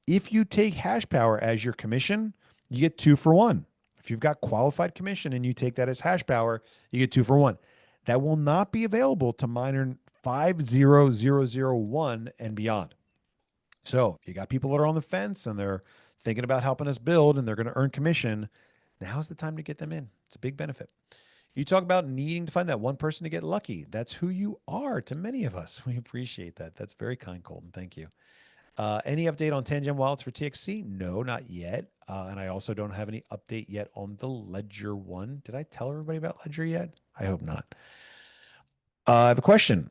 If you take hash power as your commission, you get 2 for 1. If you've got qualified commission and you take that as hash power, you get 2 for 1. That will not be available to miner 50001 and beyond. So if you got people that are on the fence and they're thinking about helping us build and they're going to earn commission, now's the time to get them in. It's a big benefit. You talk about needing to find that one person to get lucky. That's who you are to many of us. We appreciate that. That's very kind, Colton. Thank you. Any update on Tangent wallets for TXC? No, not yet. And I also don't have any update yet on the Ledger one. Did I tell everybody about Ledger yet? I hope not. I have a question.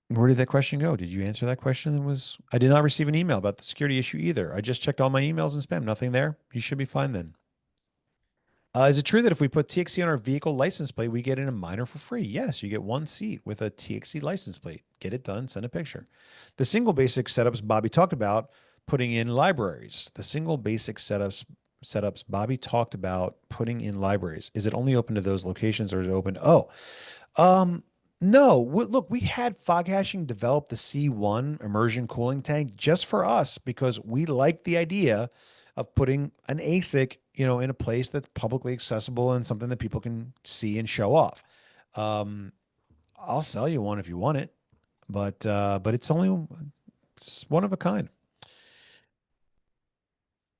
Where did that question go? Did you answer that question? I did not receive an email about the security issue either. I just checked all my emails and spam. Nothing there. You should be fine then. Is it true that if we put TXC on our vehicle license plate, we get in a miner for free? Yes, you get 1 seat with a TXC license plate. Get it done. Send a picture. The single basic setups Bobby talked about putting in libraries. The single basic setups Bobby talked about putting in libraries. Is it only open to those locations or is it open? No, look, we had fog hashing develop the C1 immersion cooling tank just for us because we like the idea of putting an ASIC, in a place that's publicly accessible and something that people can see and show off. I'll sell you one if you want it, but it's one of a kind.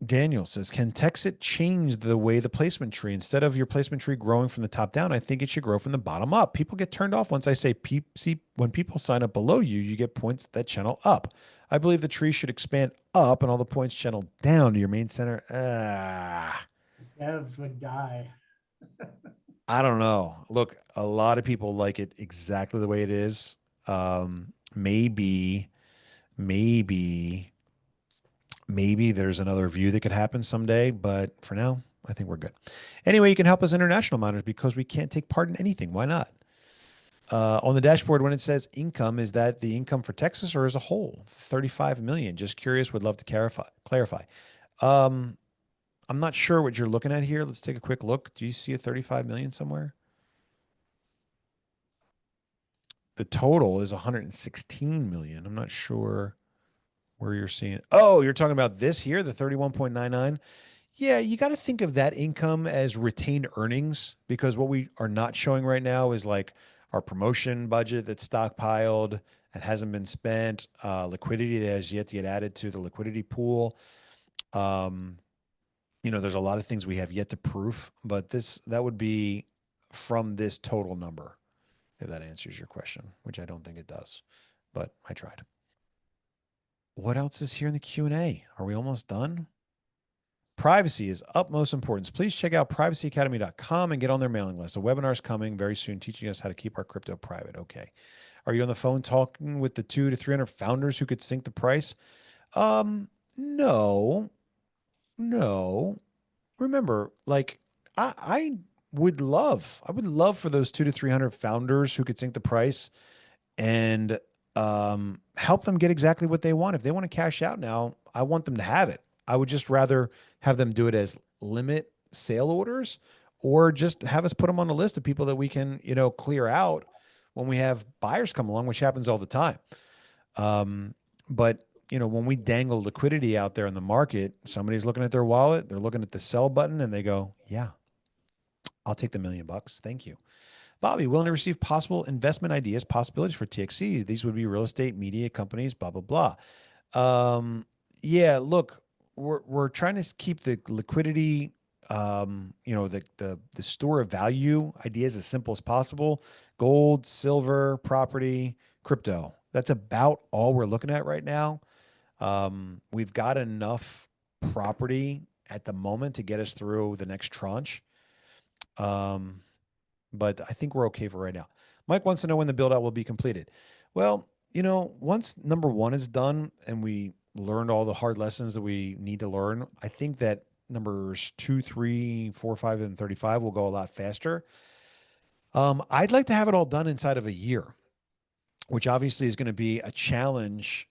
Daniel says, can Texit change the way the placement tree, instead of your placement tree growing from the top down, I think it should grow from the bottom up. People get turned off once I say, see, when people sign up below you, you get points that channel up. I believe the tree should expand up and all the points channel down to your main center. Devs would die. I don't know. Look, a lot of people like it exactly the way it is. Maybe there's another view that could happen someday, but for now, I think we're good. Anyway, you can help us international miners because we can't take part in anything. Why not? On the dashboard, when it says income, is that the income for Texas or as a whole? 35 million. Just curious. Would love to clarify. I'm not sure what you're looking at here. Let's take a quick look. Do you see a 35 million somewhere? The total is 116 million. I'm not sure where you're seeing it. Oh, you're talking about this here, the 31.99. Yeah, you got to think of that income as retained earnings because what we are not showing right now is like our promotion budget that's stockpiled and hasn't been spent, liquidity that has yet to get added to the liquidity pool. There's a lot of things we have yet to proof, but that would be from this total number, if that answers your question, which I don't think it does, but I tried. What else is here in the Q&A? Are we almost done? Privacy is utmost importance. Please check out privacyacademy.com and get on their mailing list. A webinar is coming very soon teaching us how to keep our crypto private. Okay. Are you on the phone talking with the 200 to 300 founders who could sink the price? No. Remember, I would love for those 200 to 300 founders who could sink the price and help them get exactly what they want. If they want to cash out now, I want them to have it. I would just rather have them do it as limit sale orders or just have us put them on a list of people that we can, clear out when we have buyers come along, which happens all the time. But when we dangle liquidity out there in the market, somebody's looking at their wallet, they're looking at the sell button and they go, yeah, I'll take the $1 million. Thank you. Bobby, willing to receive possible investment ideas, possibilities for TXC. These would be real estate, media companies, blah, blah, blah. Yeah, look, we're trying to keep the liquidity, the store of value ideas as simple as possible. Gold, silver, property, crypto. That's about all we're looking at right now. We've got enough property at the moment to get us through the next tranche. But I think we're okay for right now. Mike wants to know when the build out will be completed. Well, once number one is done and we learned all the hard lessons that we need to learn, I think that numbers 2, 3, 4, 5, and 35 will go a lot faster. I'd like to have it all done inside of a year, which obviously is going to be a challenge,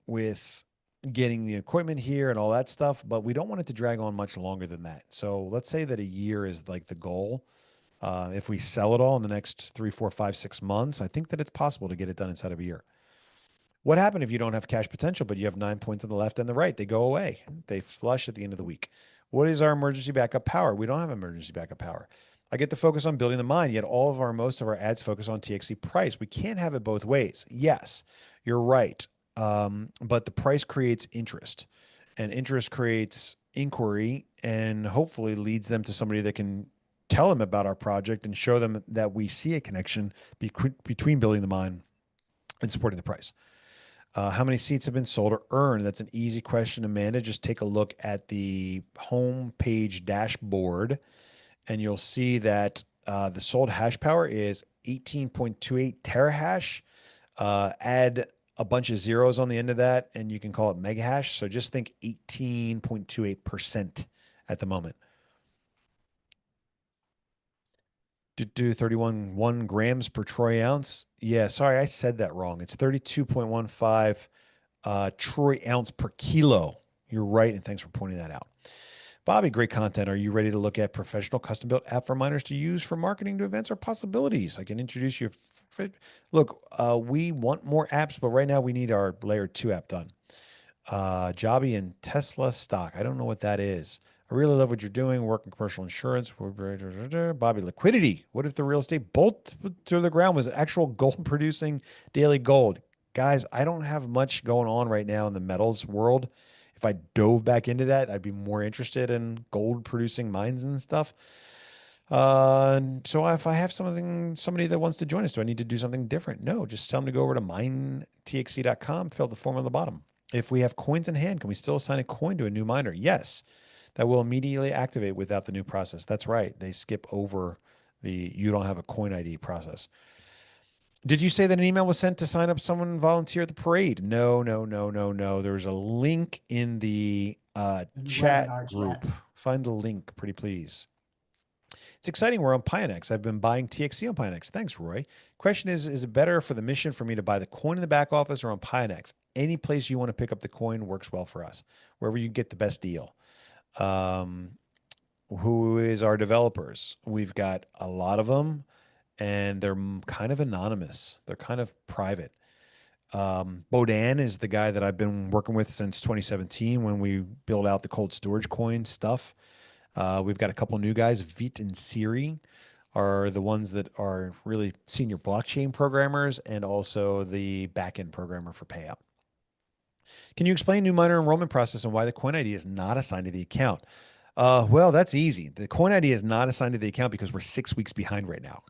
with getting the equipment here and all that stuff, but we don't want it to drag on much longer than that. So let's say that a year is like the goal. If we sell it all in the next 3, 4, 5, 6 months, I think that it's possible to get it done inside of a year. What happened if you don't have cash potential, but you have 9 points on the left and the right? They go away. They flush at the end of the week. What is our emergency backup power? We don't have emergency backup power. I get to focus on building the mine, yet most of our ads focus on TXC price. We can't have it both ways. Yes, you're right. But the price creates interest, and interest creates inquiry, and hopefully leads them to somebody that can tell them about our project and show them that we see a connection between building the mine and supporting the price. How many seats have been sold or earned? That's an easy question, Amanda. Just take a look at the home page dashboard, and you'll see that the sold hash power is 18.28 terahash. Add a bunch of zeros on the end of that, and you can call it mega hash. So just think 18.28% at the moment. Do 31 grams per troy ounce. Yeah, sorry, I said that wrong. It's 32.15 troy ounce per kilo. You're right, and thanks for pointing that out. Bobby, great content. Are you ready to look at professional custom-built app for miners to use for marketing to events or possibilities? I can introduce you. Look, we want more apps, but right now we need our layer 2 app done. Jobby and Tesla stock. I don't know what that is. I really love what you're doing. Work in commercial insurance. Bobby, liquidity. What if the real estate bolt to the ground was actual gold producing daily gold? Guys, I don't have much going on right now in the metals world. If I dove back into that, I'd be more interested in gold producing mines and stuff. So if I have somebody that wants to join us, do I need to do something different? No, just tell them to go over to minetxc.com, fill the form on the bottom. If we have coins in hand, can we still assign a coin to a new miner? Yes. That will immediately activate without the new process. That's right. They skip over the you don't have a coin ID process. Did you say that an email was sent to sign up someone volunteer at the parade? No. There's a link in the chat group. Chat. Find the link, pretty please. It's exciting. We're on Pionex. I've been buying TXC on Pionex. Thanks, Roy. Question is it better for the mission for me to buy the coin in the back office or on Pionex? Any place you want to pick up the coin works well for us. Wherever you get the best deal. Who is our developers? We've got a lot of them, and they're kind of anonymous. They're kind of private. Bodan is the guy that I've been working with since 2017 when we built out the cold storage coin stuff. We've got a couple new guys. Vit and Siri are the ones that are really senior blockchain programmers and also the backend programmer for payout. Can you explain new miner enrollment process and why the coin ID is not assigned to the account? Well, that's easy. The coin ID is not assigned to the account because we're 6 weeks behind right now.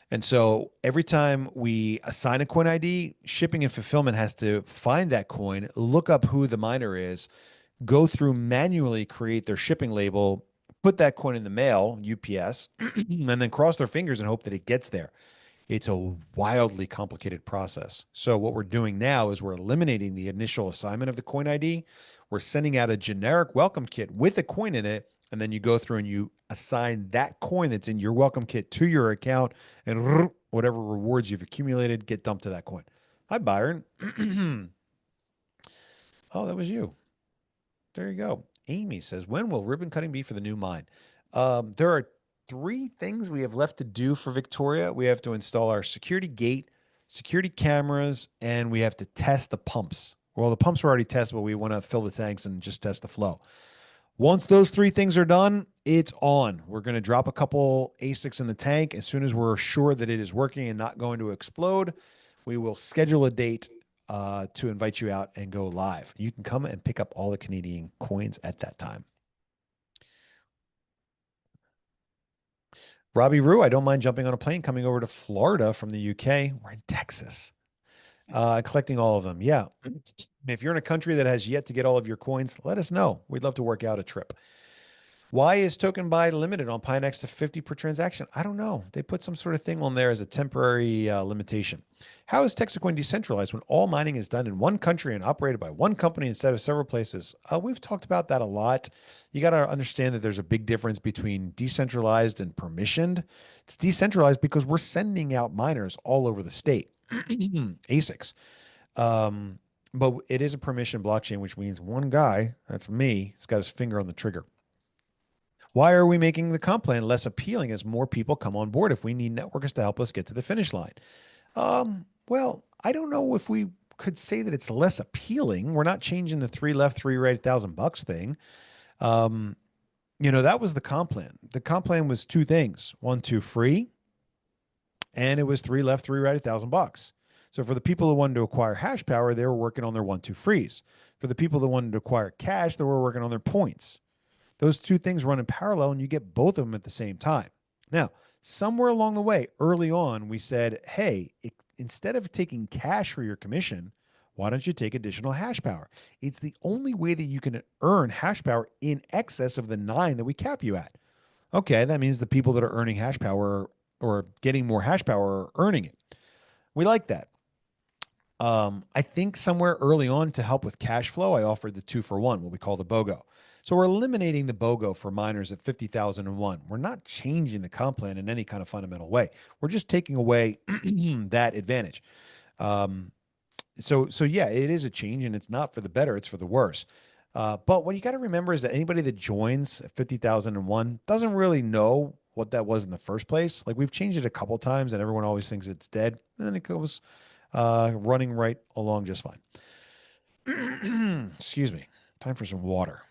And so every time we assign a coin ID, shipping and fulfillment has to find that coin, look up who the miner is, go through manually create their shipping label, put that coin in the mail, UPS, and then cross their fingers and hope that it gets there. It's a wildly complicated process. So what we're doing now is we're eliminating the initial assignment of the coin ID. We're sending out a generic welcome kit with a coin in it. And then you go through and you assign that coin that's in your welcome kit to your account, and whatever rewards you've accumulated get dumped to that coin. Hi, Byron. Oh, that was you. There you go. Amy says, when will ribbon cutting be for the new mine? There are 3 things we have left to do for Victoria. We have to install our security gate, security cameras, and we have to test the pumps. Well, the pumps were already tested, but we want to fill the tanks and just test the flow. Once those 3 things are done, it's on. We're going to drop a couple ASICs in the tank. As soon as we're sure that it is working and not going to explode, we will schedule a date to invite you out and go live. You can come and pick up all the Canadian coins at that time. Robbie Rue, I don't mind jumping on a plane coming over to Florida from the UK. We're in Texas. collecting all of them. Yeah. If you're in a country that has yet to get all of your coins, let us know. We'd love to work out a trip. Why is token buy limited on Pinex to 50 per transaction? I don't know. They put some sort of thing on there as a temporary limitation. How is TexitCoin decentralized when all mining is done in one country and operated by one company instead of several places? We've talked about that a lot. You got to understand that there's a big difference between decentralized and permissioned. It's decentralized because we're sending out miners all over the state, ASICs. But it is a permission blockchain, which means one guy, that's me, has got his finger on the trigger. Why are we making the comp plan less appealing as more people come on board if we need networkers to help us get to the finish line? Well, I don't know if we could say that it's less appealing. We're not changing the 3 left, 3 right, $1,000 thing. That was the comp plan. The comp plan was 2 things: 1, 2 free, and it was 3 left, 3 right, $1,000. So for the people who wanted to acquire hash power, they were working on their 1, 2 frees. For the people that wanted to acquire cash, they were working on their points. Those 2 things run in parallel and you get both of them at the same time. Now, somewhere along the way, early on, we said, hey, instead of taking cash for your commission, why don't you take additional hash power? It's the only way that you can earn hash power in excess of the 9 that we cap you at. Okay, that means the people that are earning hash power or getting more hash power are earning it. We like that. I think somewhere early on to help with cash flow, I offered the 2 for 1, what we call the BOGO. So we're eliminating the BOGO for miners at 50,001. We're not changing the comp plan in any kind of fundamental way. We're just taking away that advantage. So yeah, it is a change, and it's not for the better, it's for the worse. But what you got to remember is that anybody that joins at 50,001 doesn't really know what that was in the first place. Like, we've changed it a couple times, and everyone always thinks it's dead, and then it goes running right along just fine. Excuse me. Time for some water.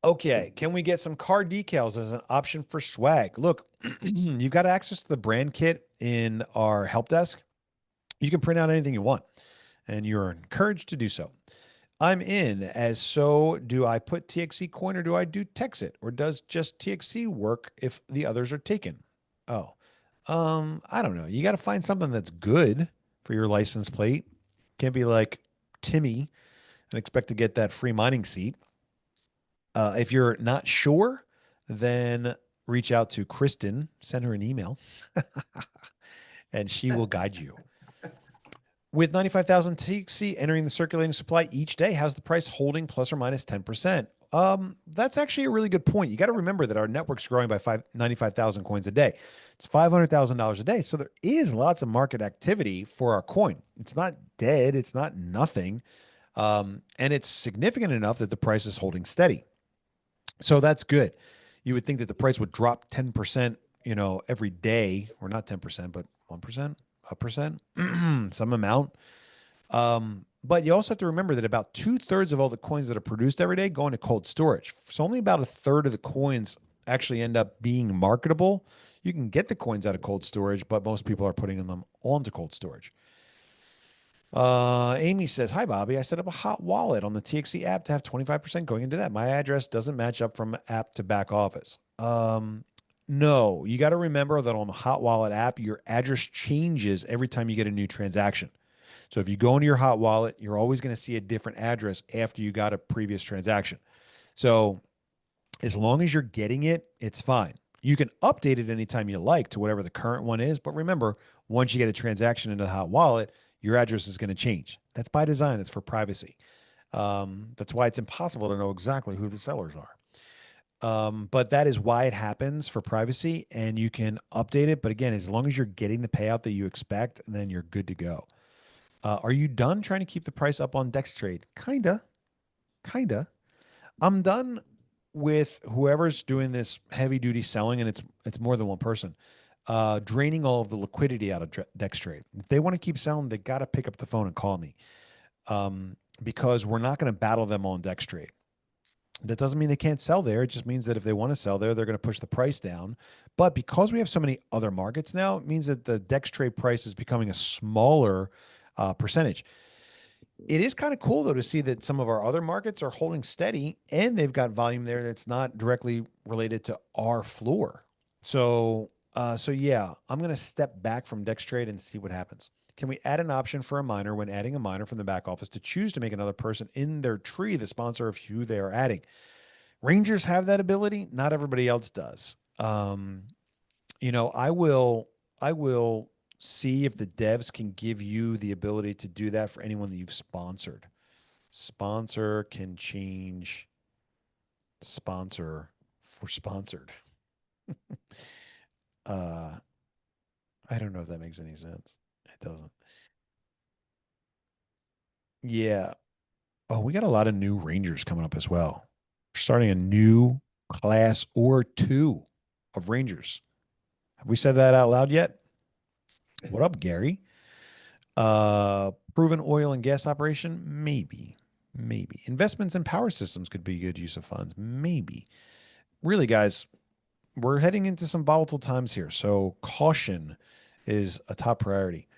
Okay, can we get some car decals as an option for swag? Look, you've got access to the brand kit in our help desk. You can print out anything you want, and you're encouraged to do so. I'm in, as so do I put TexitCoin or do I do Texit? Or does just TXC work if the others are taken? Oh, I don't know. You got to find something that's good for your license plate. Can't be like Timmy and expect to get that free mining seat. If you're not sure, then reach out to Kristen, send her an email, and she will guide you. With 95,000 TXC entering the circulating supply each day, how's the price holding plus or minus 10%? That's actually a really good point. You got to remember that our network's growing by 95,000 coins a day. It's $500,000 a day. So there is lots of market activity for our coin. It's not dead. It's not nothing. And it's significant enough that the price is holding steady. So that's good. You would think that the price would drop 10%, every day, or not 10%, but 1%, a percent, some amount. But you also have to remember that about 2/3 of all the coins that are produced every day go into cold storage. So only about 1/3 of the coins actually end up being marketable. You can get the coins out of cold storage, but most people are putting them onto cold storage. Amy says, hi, Bobby. I set up a hot wallet on the TXC app to have 25% going into that. My address doesn't match up from app to back office. No, you got to remember that on the hot wallet app, your address changes every time you get a new transaction. So if you go into your hot wallet, you're always going to see a different address after you got a previous transaction. So as long as you're getting it, it's fine. You can update it anytime you like to whatever the current one is. But remember, once you get a transaction into the hot wallet, your address is going to change. That's by design. It's for privacy. That's why it's impossible to know exactly who the sellers are. But that is why it happens, for privacy, and you can update it. But again, as long as you're getting the payout that you expect, then you're good to go. Are you done trying to keep the price up on DexTrade? Kinda. I'm done with whoever's doing this heavy duty selling, and it's more than one person, draining all of the liquidity out of DexTrade. If they want to keep selling, they got to pick up the phone and call me, because we're not going to battle them on DexTrade. That doesn't mean they can't sell there. It just means that if they want to sell there, they're going to push the price down. But because we have so many other markets now, it means that the DexTrade price is becoming a smaller percentage. It is kind of cool, though, to see that some of our other markets are holding steady and they've got volume there that's not directly related to our floor. So So yeah, I'm going to step back from Dex Trade and see what happens. Can we add an option for a miner when adding a miner from the back office to choose to make another person in their tree the sponsor of who they are adding? Rangers have that ability. Not everybody else does. I will see if the devs can give you the ability to do that for anyone that you've sponsored. Sponsor can change sponsor for sponsored. uh, I don't know if that makes any sense. It doesn't. Yeah. Oh, we got a lot of new Rangers coming up as well. We're starting a new class or two of Rangers. Have we said that out loud yet? What up, Gary? Proven oil and gas operation? Maybe. Maybe. Investments in power systems could be a good use of funds. Maybe. Really, guys, we're heading into some volatile times here. So caution is a top priority.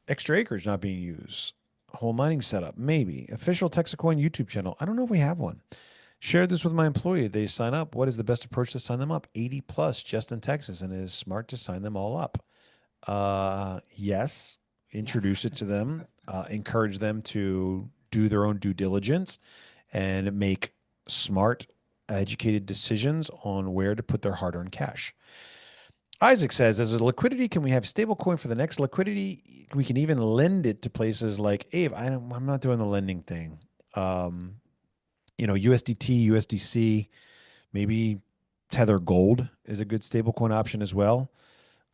Extra acreage not being used. Whole mining setup, maybe. Official TexitCoin YouTube channel. I don't know if we have one. Shared this with my employee. They sign up. What is the best approach to sign them up? 80 plus just in Texas, and it is smart to sign them all up. Yes. Introduce it to them. Encourage them to do their own due diligence and make smart, educated decisions on where to put their hard-earned cash. Isaac says, as a liquidity, can we have stablecoin for the next liquidity? We can even lend it to places like Abe. I'm not doing the lending thing. USDT, USDC, maybe Tether Gold is a good stablecoin option as well.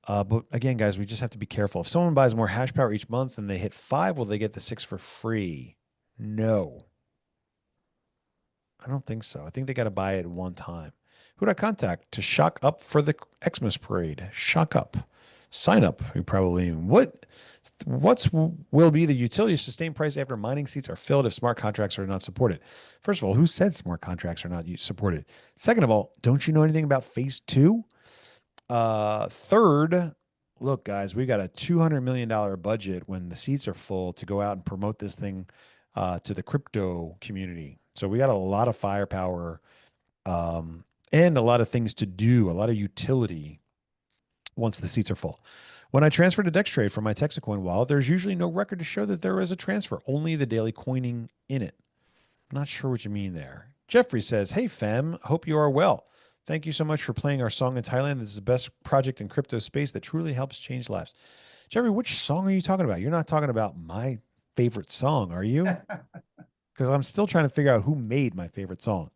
But again, guys, we just have to be careful. If someone buys more hash power each month and they hit 5, will they get the 6 for free? No, I don't think so. I think they got to buy it one time. Who do I contact to shock up for the Xmas parade? Shock up. Sign up. You probably what's will be the utility sustained price after mining seats are filled if smart contracts are not supported? First of all, who said smart contracts are not supported? Second of all, don't you know anything about phase 2? Third, look, guys, we got a $200 million budget when the seats are full to go out and promote this thing to the crypto community. So we got a lot of firepower and a lot of things to do, a lot of utility once the seats are full. When I transfer to DexTrade from my TexitCoin wallet, there's usually no record to show that there was a transfer, only the daily coining in it. I'm not sure what you mean there. Jeffrey says, hey, fam, hope you are well. Thank you so much for playing our song in Thailand. This is the best project in crypto space that truly helps change lives. Jeffrey, which song are you talking about? You're not talking about my favorite song, are you? Because I'm still trying to figure out who made my favorite song.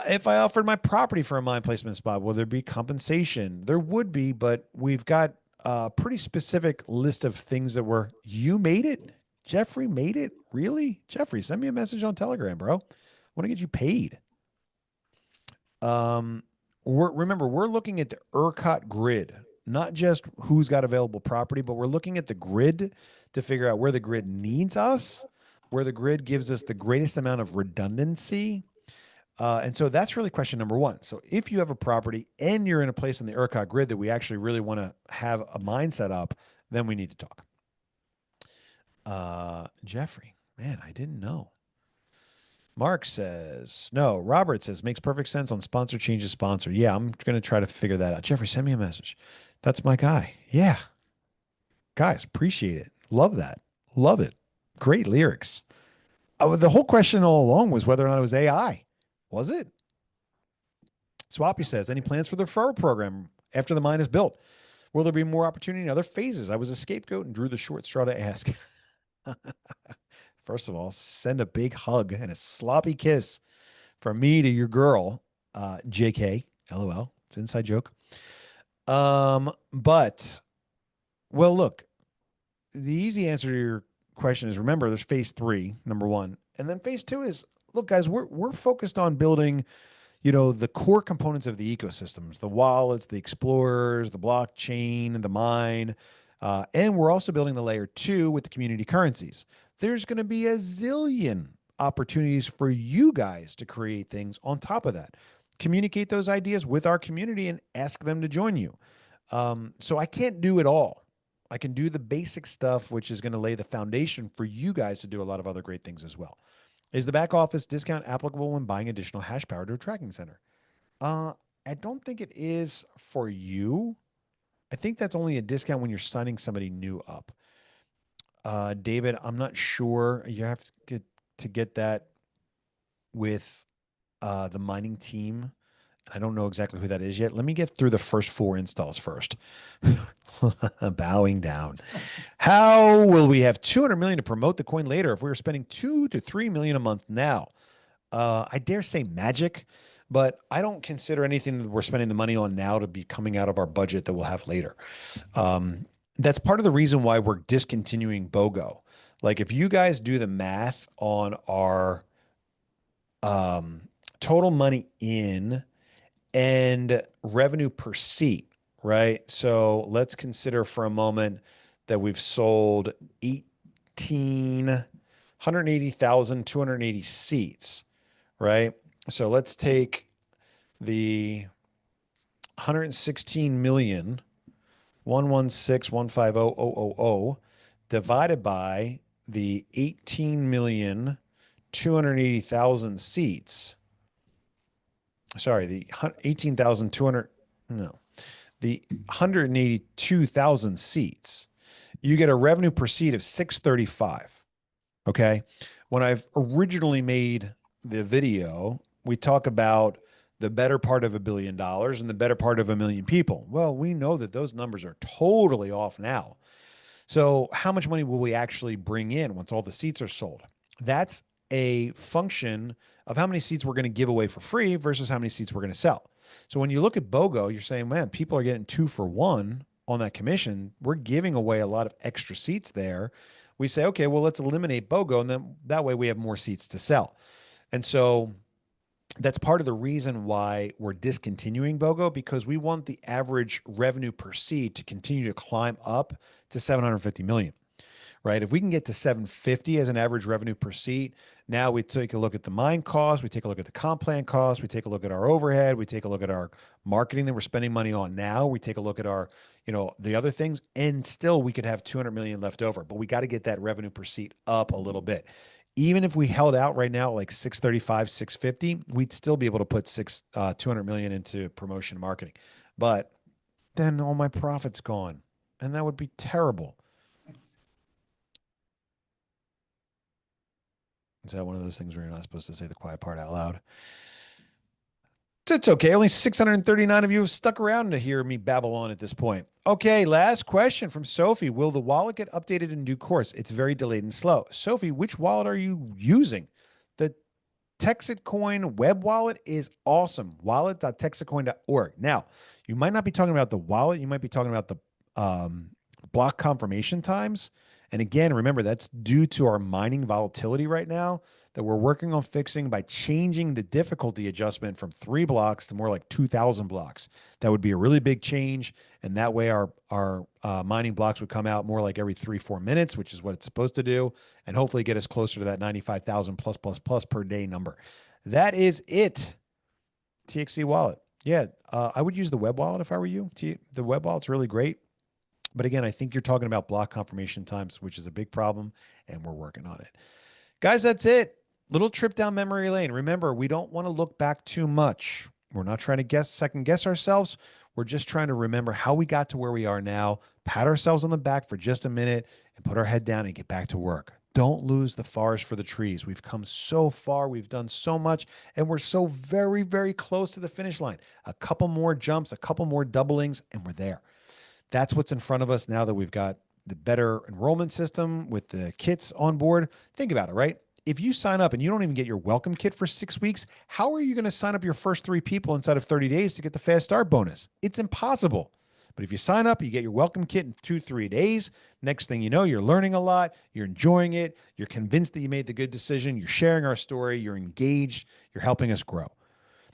If I offered my property for a mine placement spot, will there be compensation? There would be, but we've got a pretty specific list of things that you made it? Jeffrey made it? Really? Jeffrey, send me a message on Telegram, bro. I want to get you paid. We're looking at the ERCOT grid, not just who's got available property, but we're looking at the grid to figure out where the grid needs us, where the grid gives us the greatest amount of redundancy. And so that's really question number one. So if you have a property and you're in a place in the ERCOT grid that we actually really want to have a mine set up, then we need to talk. Jeffrey, man, I didn't know. Mark says, no. Robert says, makes perfect sense on sponsor changes sponsor. Yeah, I'm going to try to figure that out. Jeffrey, send me a message. That's my guy. Yeah. Guys, appreciate it. Love that. Love it. Great lyrics. The whole question all along was whether or not it was AI. Was it? Swappy says, any plans for the referral program after the mine is built? Will there be more opportunity in other phases? I was a scapegoat and drew the short straw to ask. First of all, send a big hug and a sloppy kiss from me to your girl, JK. LOL. It's an inside joke. But, well, look, the easy answer to your question is remember there's phase 3, number 1. And then phase 2 is, look, guys, we're focused on building the core components of the ecosystems, the wallets, the explorers, the blockchain, the mine. And we're also building the layer 2 with the community currencies. There's going to be a zillion opportunities for you guys to create things on top of that. Communicate those ideas with our community and ask them to join you. So I can't do it all. I can do the basic stuff, which is going to lay the foundation for you guys to do a lot of other great things as well. Is the back office discount applicable when buying additional hash power to a tracking center? I don't think it is for you. I think that's only a discount when you're signing somebody new up. David, I'm not sure. You have to get that with the mining team. I don't know exactly who that is yet. Let me get through the first 4 installs first. Bowing down. How will we have 200 million to promote the coin later if we were spending 2 to 3 million a month now? I dare say magic, but I don't consider anything that we're spending the money on now to be coming out of our budget that we'll have later. That's part of the reason why we're discontinuing BOGO. Like if you guys do the math on our total money in and revenue per seat, right? So let's consider for a moment that we've sold 180,280 seats, right? So let's take the 116 million 116,150,000 divided by the 18,280,000 seats. Sorry, the 18,200, no, the 182,000 seats. You get a revenue per seat of 635. Okay. When I've originally made the video, we talk about the better part of $1 billion and the better part of 1 million people. Well, we know that those numbers are totally off now. So how much money will we actually bring in once all the seats are sold? That's a function of how many seats we're going to give away for free versus how many seats we're going to sell. So when you look at BOGO, you're saying, man, people are getting 2 for 1 on that commission. We're giving away a lot of extra seats there. We say, okay, well, let's eliminate BOGO, and then that way we have more seats to sell. And so that's part of the reason why we're discontinuing BOGO, because we want the average revenue per seat to continue to climb up to 750 million, right? If we can get to 750 as an average revenue per seat, now we take a look at the mine cost, we take a look at the comp plan cost, we take a look at our overhead, we take a look at our marketing that we're spending money on now, we take a look at our, the other things, and still we could have 200 million left over, but we got to get that revenue per seat up a little bit. Even if we held out right now like 635, 650, we'd still be able to put 200 million into promotion marketing. But then all my profit's gone, and that would be terrible. Is that one of those things where you're not supposed to say the quiet part out loud? It's okay. Only 639 of you have stuck around to hear me babble on at this point. Okay, last question from Sophie. Will the wallet get updated in due course? It's very delayed and slow. Sophie, which wallet are you using? The TexitCoin web wallet is awesome. Wallet.texitcoin.org. Now, you might not be talking about the wallet. You might be talking about the block confirmation times. And again, remember, that's due to our mining volatility right now that we're working on fixing by changing the difficulty adjustment from 3 blocks to more like 2,000 blocks. That would be a really big change. And that way our mining blocks would come out more like every 3-4 minutes, which is what it's supposed to do, and hopefully get us closer to that 95,000 plus per day number. That is it. TXC wallet. Yeah, I would use the web wallet if I were you. The web wallet's really great. But again, I think you're talking about block confirmation times, which is a big problem, and we're working on it. Guys, that's it. Little trip down memory lane. Remember, we don't want to look back too much. We're not trying to second guess ourselves. We're just trying to remember how we got to where we are now, pat ourselves on the back for just a minute, and put our head down and get back to work. Don't lose the forest for the trees. We've come so far. We've done so much, and we're so very, very close to the finish line. A couple more jumps, a couple more doublings, and we're there. That's what's in front of us now that we've got the better enrollment system with the kits on board. Think about it, right? If you sign up and you don't even get your welcome kit for 6 weeks, how are you going to sign up your first 3 people inside of 30 days to get the fast start bonus? It's impossible. But if you sign up, you get your welcome kit in 2-3 days. Next thing you know, you're learning a lot. You're enjoying it. You're convinced that you made the good decision. You're sharing our story. You're engaged. You're helping us grow.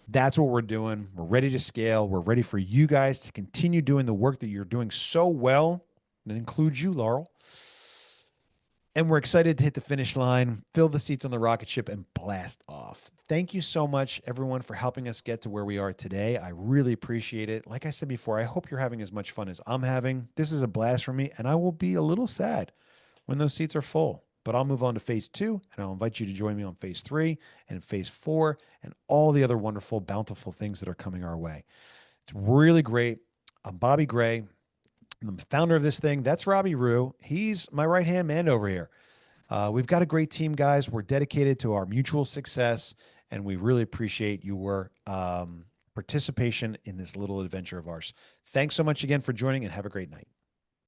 That's what we're doing. We're ready to scale. We're ready for you guys to continue doing the work that you're doing so well. That includes you, Laurel. And we're excited to hit the finish line, fill the seats on the rocket ship, and blast off. Thank you so much, everyone, for helping us get to where we are today. I really appreciate it. Like I said before, I hope you're having as much fun as I'm having. This is a blast for me, and I will be a little sad when those seats are full. but I'll move on to phase 2, and I'll invite you to join me on phase 3 and phase 4 and all the other wonderful, bountiful things that are coming our way. It's really great. I'm Bobby Gray. I'm the founder of this thing. That's Robbie Rue. He's my right-hand man over here. We've got a great team, guys. We're dedicated to our mutual success, and we really appreciate your participation in this little adventure of ours. Thanks so much again for joining, and have a great night.